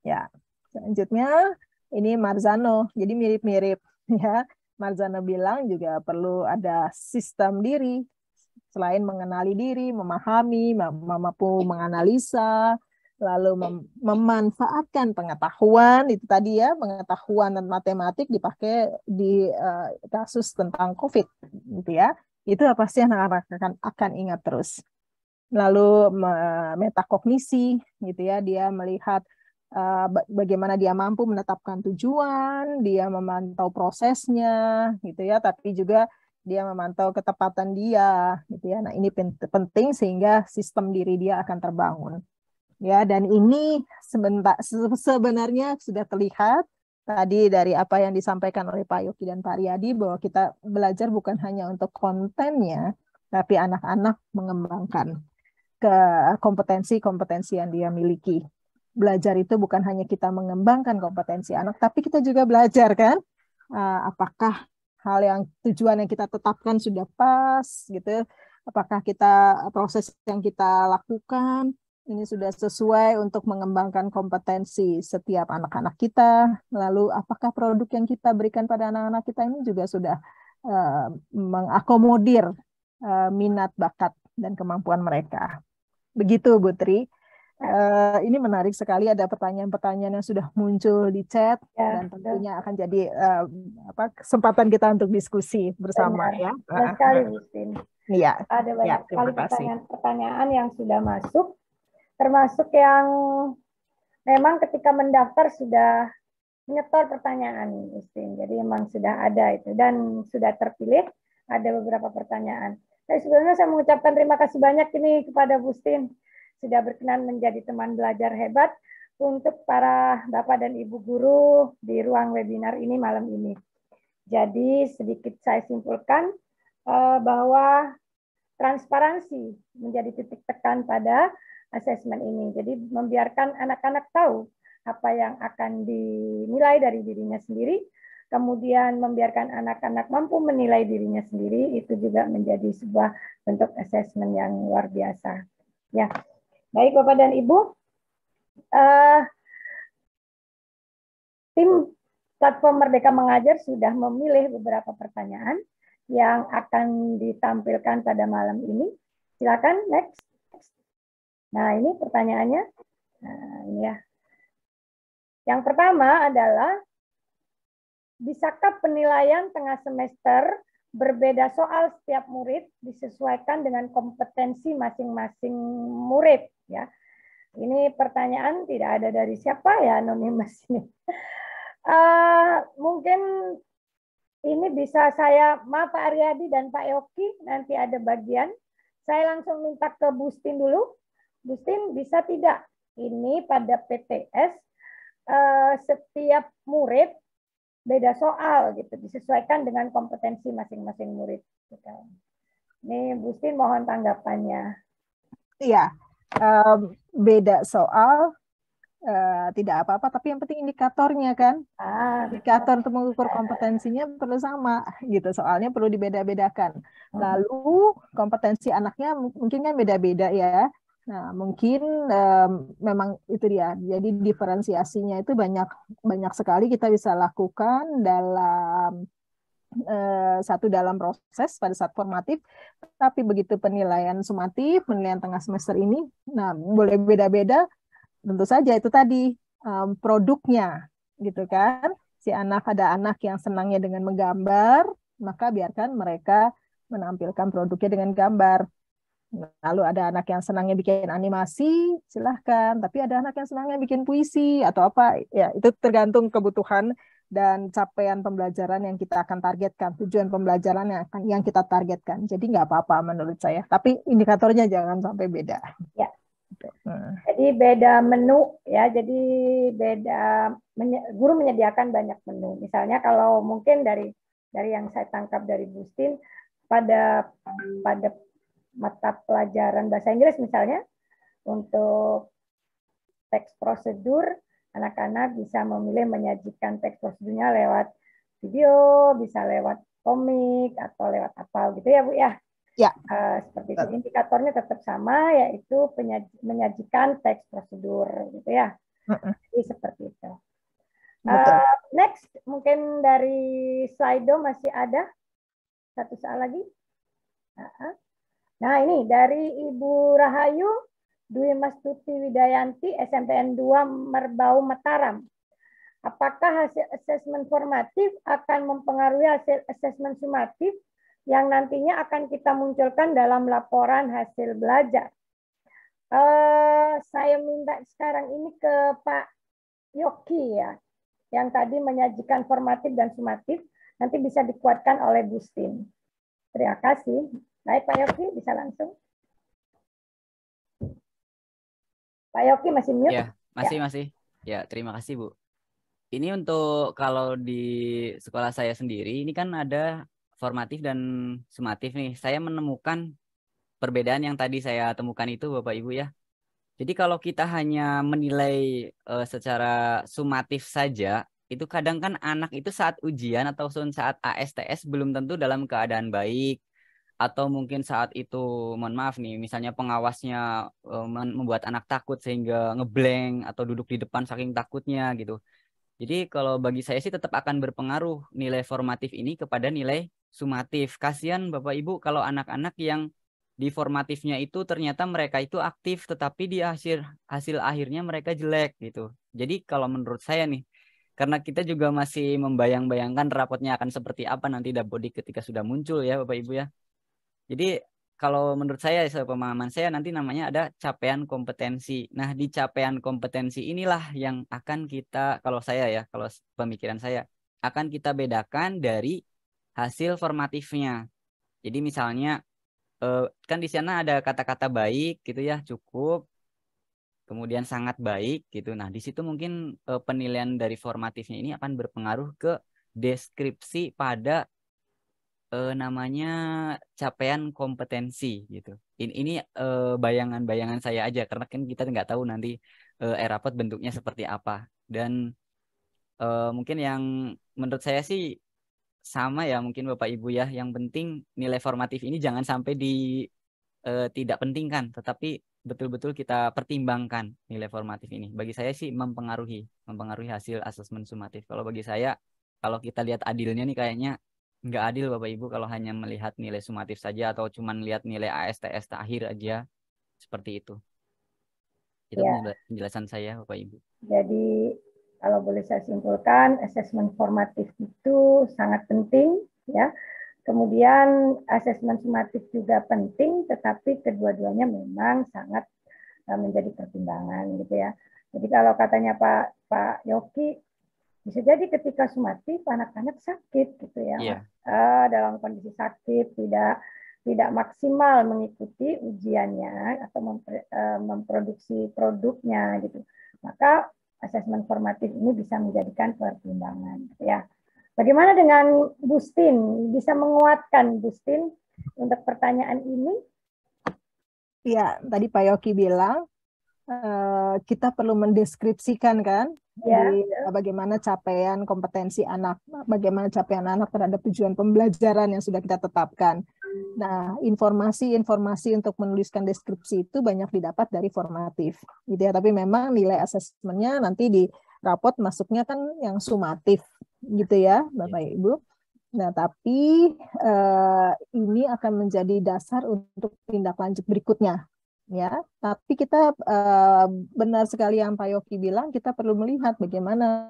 Speaker 4: Ya, selanjutnya ini Marzano. Jadi mirip-mirip ya. Marzano bilang juga perlu ada sistem diri, Selain mengenali diri, memahami, mampu menganalisa, lalu memanfaatkan pengetahuan, itu tadi ya, pengetahuan dan matematik dipakai di kasus tentang COVID, gitu ya. Itu pasti anak-anak akan ingat terus. Lalu metakognisi, gitu ya, dia melihat bagaimana dia mampu menetapkan tujuan, dia memantau prosesnya, gitu ya, tapi juga dia memantau ketepatan dia, gitu ya. Nah, ini penting sehingga sistem diri dia akan terbangun. Ya, dan ini sebenarnya sudah terlihat tadi dari apa yang disampaikan oleh Pak Yogi dan Pak Riyadi, bahwa kita belajar bukan hanya untuk kontennya, tapi anak-anak mengembangkan ke kompetensi-kompetensi yang dia miliki. Belajar itu bukan hanya kita mengembangkan kompetensi anak, tapi kita juga belajar kan, apakah hal yang tujuan yang kita tetapkan sudah pas gitu, apakah proses yang kita lakukan ini sudah sesuai untuk mengembangkan kompetensi setiap anak-anak kita, lalu apakah produk yang kita berikan pada anak-anak kita ini juga sudah mengakomodir minat, bakat, dan kemampuan mereka. Begitu, Bu Tri. Ini menarik sekali, ada pertanyaan-pertanyaan yang sudah muncul di chat, dan tentunya akan jadi kesempatan kita untuk diskusi bersama.
Speaker 1: Benar.
Speaker 4: Ya.
Speaker 1: Benar sekali, Bu Tin.
Speaker 4: Iya.
Speaker 1: Ada banyak sekali pertanyaan-pertanyaan yang sudah masuk, termasuk yang memang ketika mendaftar sudah menyetor pertanyaan, Bu Tin. Jadi memang sudah ada itu dan sudah terpilih ada beberapa pertanyaan. Tapi sebelumnya saya mengucapkan terima kasih banyak ini kepada Bu Tin sudah berkenan menjadi teman belajar hebat untuk para Bapak dan Ibu guru di ruang webinar ini malam ini. Jadi sedikit saya simpulkan bahwa transparansi menjadi titik tekan pada asesmen ini. Jadi membiarkan anak-anak tahu apa yang akan dinilai dari dirinya sendiri, kemudian membiarkan anak-anak mampu menilai dirinya sendiri, itu juga menjadi sebuah bentuk asesmen yang luar biasa. Ya. Baik Bapak dan Ibu, tim platform Merdeka Mengajar sudah memilih beberapa pertanyaan yang akan ditampilkan pada malam ini. Silakan next. Nah ini pertanyaannya. Nah, ini ya. Yang pertama adalah, bisakah penilaian tengah semester berbeda soal setiap murid disesuaikan dengan kompetensi masing-masing murid? Ya, ini pertanyaan tidak ada dari siapa ya, anonimus ini. Mungkin ini bisa saya, maaf Pak Aryadi dan Pak Yogi, nanti ada bagian. Saya langsung minta ke Bustin dulu. Bustin, bisa tidak ini pada PTS setiap murid beda soal gitu, disesuaikan dengan kompetensi masing-masing murid. Ini Bustin mohon tanggapannya.
Speaker 4: Iya. Beda soal tidak apa-apa, tapi yang penting indikatornya kan, indikator untuk mengukur kompetensinya perlu sama gitu, soalnya perlu dibeda-bedakan. Lalu kompetensi anaknya mungkin kan beda-beda ya. Nah mungkin memang itu dia, jadi diferensiasinya itu banyak sekali kita bisa lakukan dalam dalam proses pada saat formatif, tapi begitu penilaian sumatif, penilaian tengah semester ini, nah boleh beda-beda, tentu saja itu tadi produknya, gitu kan. Ada anak yang senangnya dengan menggambar, maka biarkan mereka menampilkan produknya dengan gambar. Lalu ada anak yang senangnya bikin animasi, silahkan. Tapi ada anak yang senangnya bikin puisi atau apa, ya itu tergantung kebutuhan dan capaian pembelajaran yang kita akan targetkan, tujuan pembelajaran yang kita targetkan. Jadi nggak apa-apa menurut saya. Tapi indikatornya jangan sampai beda.
Speaker 1: Ya. Jadi beda menu ya. Jadi beda, guru menyediakan banyak menu. Misalnya kalau mungkin dari yang saya tangkap dari Bustin, pada mata pelajaran bahasa Inggris misalnya, untuk teks prosedur, anak-anak bisa memilih menyajikan teks prosedurnya lewat video, bisa lewat komik, atau lewat apa gitu ya Bu ya? Ya. Seperti itu. Indikatornya tetap sama, yaitu menyajikan teks prosedur gitu ya. Jadi seperti itu. Next, mungkin dari Slido masih ada satu soal lagi. Nah, ini dari Ibu Rahayu Dwi Mastuti Widayanti, SMPN 2 Merbau Mataram. Apakah hasil asesmen formatif akan mempengaruhi hasil asesmen sumatif yang nantinya akan kita munculkan dalam laporan hasil belajar? Saya minta sekarang ini ke Pak Yoki ya, yang tadi menyajikan formatif dan sumatif, nanti bisa dikuatkan oleh Gustin. Terima kasih. Baik Pak Yoki, bisa langsung. Pak Yoki masih mute?
Speaker 2: Ya, masih. Ya, terima kasih Bu. Ini untuk kalau di sekolah saya sendiri, ini kan ada formatif dan sumatif nih. Saya menemukan perbedaan yang tadi saya temukan itu Bapak Ibu ya. Jadi kalau kita hanya menilai secara sumatif saja, itu kadang kan anak itu saat ujian atau saat ASTS belum tentu dalam keadaan baik. Atau mungkin saat itu, mohon maaf nih, misalnya pengawasnya membuat anak takut sehingga ngeblank atau duduk di depan saking takutnya gitu. Jadi kalau bagi saya sih tetap akan berpengaruh nilai formatif ini kepada nilai sumatif. Kasihan Bapak Ibu kalau anak-anak yang di formatifnya itu ternyata mereka itu aktif tetapi di hasil akhirnya mereka jelek gitu. Jadi kalau menurut saya nih, karena kita juga masih membayang-bayangkan rapotnya akan seperti apa nanti Dapodik ketika sudah muncul ya Bapak Ibu ya. Jadi kalau menurut saya, pemahaman saya nanti namanya ada capaian kompetensi. Nah, di capaian kompetensi inilah yang akan kita, kalau saya ya, kalau pemikiran saya, akan kita bedakan dari hasil formatifnya. Jadi misalnya, kan di sana ada kata-kata baik gitu ya, cukup, kemudian sangat baik gitu. Nah, di situ mungkin penilaian dari formatifnya ini akan berpengaruh ke deskripsi pada namanya capaian kompetensi gitu. Ini bayangan-bayangan saya aja karena kan kita nggak tahu nanti rapot bentuknya seperti apa. Dan mungkin yang menurut saya sih sama ya mungkin Bapak Ibu ya. Yang penting nilai formatif ini jangan sampai tidak pentingkan, tetapi betul-betul kita pertimbangkan nilai formatif ini. Bagi saya sih mempengaruhi hasil asesmen sumatif. Kalau bagi saya, kalau kita lihat adilnya nih kayaknya nggak adil Bapak Ibu kalau hanya melihat nilai sumatif saja atau cuma lihat nilai ASTS akhir aja seperti itu. Itu
Speaker 1: Ya.
Speaker 2: penjelasan saya Bapak Ibu.
Speaker 1: Jadi kalau boleh saya simpulkan, asesmen formatif itu sangat penting ya. Kemudian asesmen sumatif juga penting, tetapi kedua-duanya memang sangat menjadi pertimbangan gitu ya. Jadi kalau katanya Pak Yoki, bisa jadi ketika sumatif anak-anak sakit gitu ya, dalam kondisi sakit tidak maksimal mengikuti ujiannya atau memproduksi produknya gitu. Maka asesmen formatif ini bisa menjadikan pertimbangan gitu ya. Bagaimana dengan Gustin? Bisa menguatkan Gustin untuk pertanyaan ini?
Speaker 4: Ya, tadi Pak Yoki bilang kita perlu mendeskripsikan kan bagaimana capaian kompetensi anak, bagaimana capaian anak terhadap tujuan pembelajaran yang sudah kita tetapkan. Nah, informasi-informasi untuk menuliskan deskripsi itu banyak didapat dari formatif, gitu ya. Tapi memang nilai asesmennya nanti di rapot masuknya kan yang sumatif, gitu ya, Bapak Ibu. Nah, tapi ini akan menjadi dasar untuk tindak lanjut berikutnya. Ya, tapi kita benar sekali yang Pak Yoki bilang, kita perlu melihat bagaimana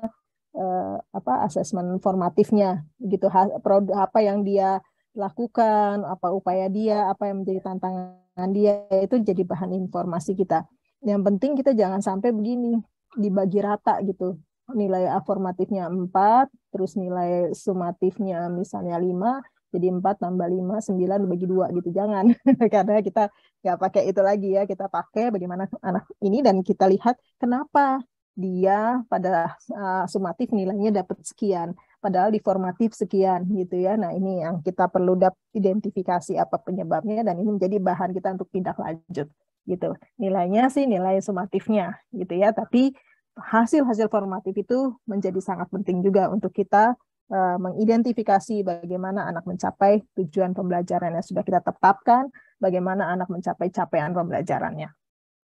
Speaker 4: asesmen formatifnya, gitu, apa yang dia lakukan, apa upaya dia, apa yang menjadi tantangan dia, itu jadi bahan informasi kita. Yang penting kita jangan sampai begini dibagi rata gitu, nilai formatifnya 4, terus nilai sumatifnya misalnya 5. Jadi 4 tambah 5, 9 dibagi 2 gitu. Jangan. Karena kita nggak pakai itu lagi ya. Kita pakai bagaimana anak ini dan kita lihat kenapa dia pada sumatif nilainya dapat sekian. Padahal di formatif sekian gitu ya. Nah ini yang kita perlu identifikasi apa penyebabnya dan ini menjadi bahan kita untuk tindak lanjut gitu. Nilainya sih nilai sumatifnya gitu ya. Tapi hasil-hasil formatif itu menjadi sangat penting juga untuk kita mengidentifikasi bagaimana anak mencapai tujuan pembelajaran yang sudah kita tetapkan, bagaimana anak mencapai capaian pembelajarannya.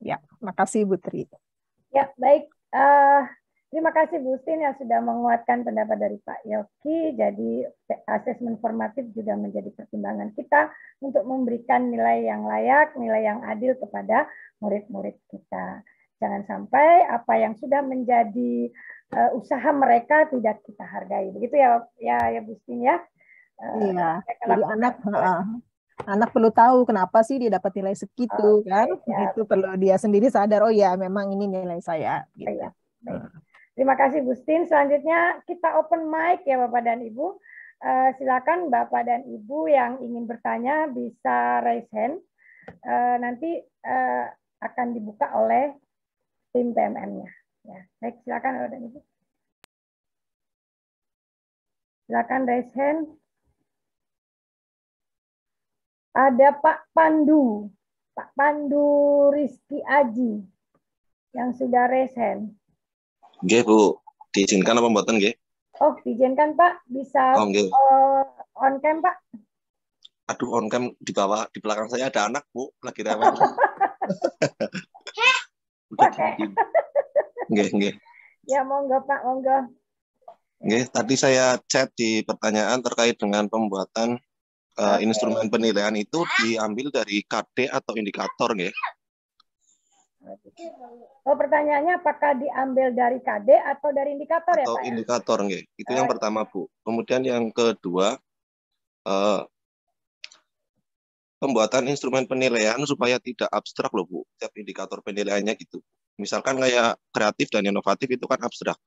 Speaker 4: Ya, makasih Bu Tri.
Speaker 1: Ya, baik. Terima kasih Bu Stin yang sudah menguatkan pendapat dari Pak Yogi. Jadi asesmen formatif juga menjadi pertimbangan kita untuk memberikan nilai yang layak, nilai yang adil kepada murid-murid kita. Jangan sampai apa yang sudah menjadi usaha mereka tidak kita hargai. Begitu ya Bu Stin ya.
Speaker 4: Iya. Jadi anak perlu tahu kenapa sih dia dapat nilai segitu kan? Ya. Itu perlu dia sendiri sadar. Oh ya, memang ini nilai saya. Gitu.
Speaker 1: Ya, baik. Terima kasih Bu Stin. Selanjutnya kita open mic ya Bapak dan Ibu. Silakan Bapak dan Ibu yang ingin bertanya bisa raise hand. Nanti akan dibuka oleh tim PMM-nya. Ya, baik, silakan Bapak dan Ibu. Silakan raise hand. Ada Pak Pandu Rizky Aji yang sudah raise hand.
Speaker 5: Nggih, Bu. Diizinkan apa mboten nggih?
Speaker 1: Oh, diizinkan Pak. Bisa on cam Pak.
Speaker 5: Aduh, on cam di bawah, di belakang saya ada anak, Bu, lagi rewel.
Speaker 1: Oke.
Speaker 5: Nggih.
Speaker 1: Ya, monggo Pak, monggo.
Speaker 5: Nggih, tadi saya chat di pertanyaan terkait dengan pembuatan instrumen penilaian itu diambil dari KD atau indikator nggih?
Speaker 1: Oh, pertanyaannya apakah diambil dari KD atau dari indikator
Speaker 5: atau
Speaker 1: ya Pak?
Speaker 5: Indikator nggih. Itu yang pertama, Bu. Kemudian yang kedua, pembuatan instrumen penilaian supaya tidak abstrak loh, Bu. Tiap indikator penilaiannya gitu. Misalkan kayak kreatif dan inovatif itu kan abstrak.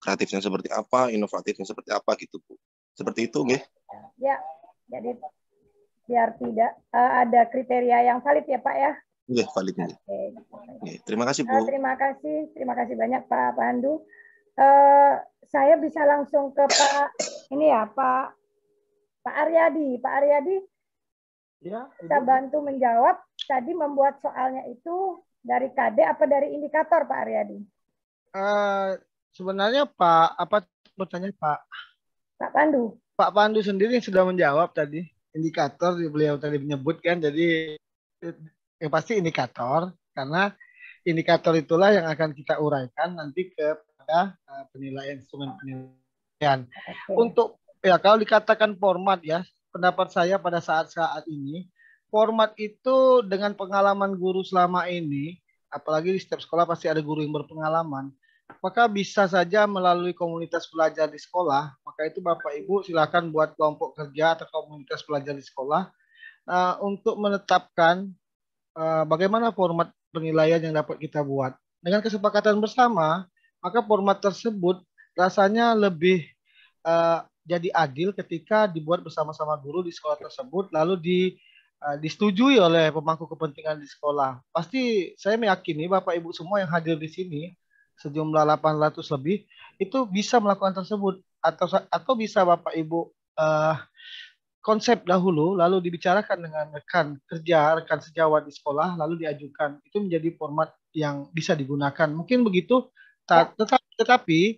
Speaker 5: Kreatifnya seperti apa, inovatifnya seperti apa gitu, Bu. Seperti itu nggih.
Speaker 1: Ya, jadi biar tidak ada kriteria yang valid ya Pak ya.
Speaker 5: Iya, valid. Oke. Terima kasih Bu.
Speaker 1: Terima kasih banyak Pak Pandu. Saya bisa langsung ke Pak Aryadi. Pak Aryadi, ya, kita bantu menjawab. Tadi membuat soalnya itu dari KD apa dari indikator Pak Aryadi?
Speaker 3: Sebenarnya Pak
Speaker 1: Pandu.
Speaker 3: Pak Pandu sendiri sudah menjawab tadi. Indikator beliau tadi menyebutkan, jadi yang pasti indikator, karena indikator itulah yang akan kita uraikan nanti kepada penilaian instrumen penilaian. Okay. Untuk ya kalau dikatakan format ya, pendapat saya pada saat ini format itu dengan pengalaman guru selama ini, apalagi di setiap sekolah pasti ada guru yang berpengalaman, maka bisa saja melalui komunitas belajar di sekolah. Maka itu Bapak Ibu silakan buat kelompok kerja atau komunitas belajar di sekolah untuk menetapkan bagaimana format penilaian yang dapat kita buat. Dengan kesepakatan bersama, maka format tersebut rasanya lebih jadi adil ketika dibuat bersama-sama guru di sekolah tersebut, lalu disetujui oleh pemangku kepentingan di sekolah. Pasti saya meyakini Bapak Ibu semua yang hadir di sini, sejumlah 800 lebih, itu bisa melakukan tersebut. Atau bisa Bapak Ibu konsep dahulu, lalu dibicarakan dengan rekan sejawat di sekolah, lalu diajukan. Itu menjadi format yang bisa digunakan. Mungkin begitu, tetapi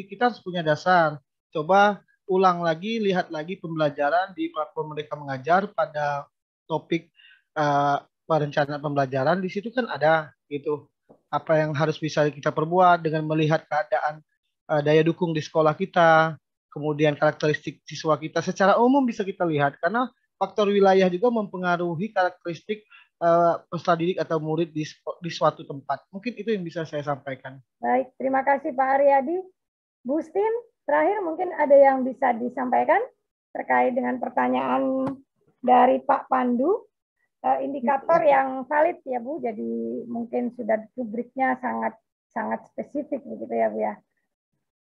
Speaker 3: kita harus punya dasar. Coba ulang lagi, lihat lagi pembelajaran di platform Merdeka Mengajar pada topik perencanaan pembelajaran. Di situ kan ada gitu apa yang harus bisa kita perbuat dengan melihat keadaan daya dukung di sekolah kita, kemudian karakteristik siswa kita secara umum bisa kita lihat, karena faktor wilayah juga mempengaruhi karakteristik peserta didik atau murid di suatu tempat. Mungkin itu yang bisa saya sampaikan.
Speaker 1: Baik, terima kasih Pak Aryadi. Bu Stin, terakhir mungkin ada yang bisa disampaikan terkait dengan pertanyaan dari Pak Pandu. Indikator yang valid ya Bu, jadi mungkin sudah rubriknya sangat spesifik begitu ya Bu ya.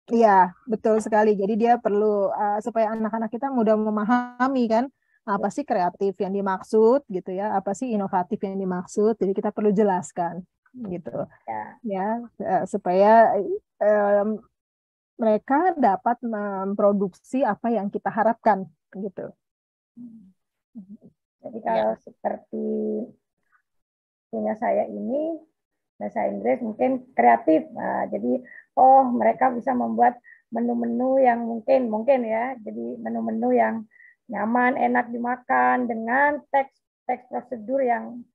Speaker 4: Iya, betul sekali. Jadi dia perlu supaya anak-anak kita mudah memahami kan apa sih kreatif yang dimaksud gitu ya, apa sih inovatif yang dimaksud. Jadi kita perlu jelaskan gitu ya supaya mereka dapat memproduksi apa yang kita harapkan gitu.
Speaker 1: Jadi kalau seperti punya saya ini bahasa Inggris mungkin kreatif. Nah, jadi mereka bisa membuat menu-menu yang mungkin ya. Jadi menu-menu yang nyaman, enak dimakan dengan teks prosedur yang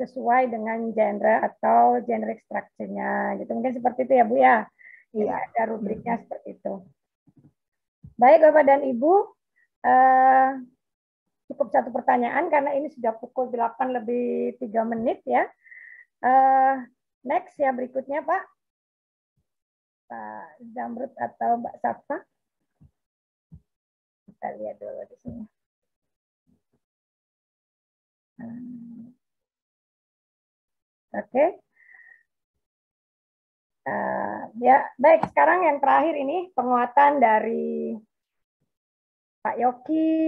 Speaker 1: sesuai dengan genre atau generic structure-nya. Gitu. Mungkin seperti itu ya Bu ya. Jadi
Speaker 4: Iya.
Speaker 1: ada rubriknya seperti itu. Baik Bapak dan Ibu, cukup satu pertanyaan karena ini sudah pukul 8 lebih 3 menit ya. Next ya berikutnya Pak. Pak Zamrud atau Mbak Safa. Kita lihat dulu di sini. Oke. Ya, baik. Sekarang yang terakhir ini penguatan dari Pak Yogi.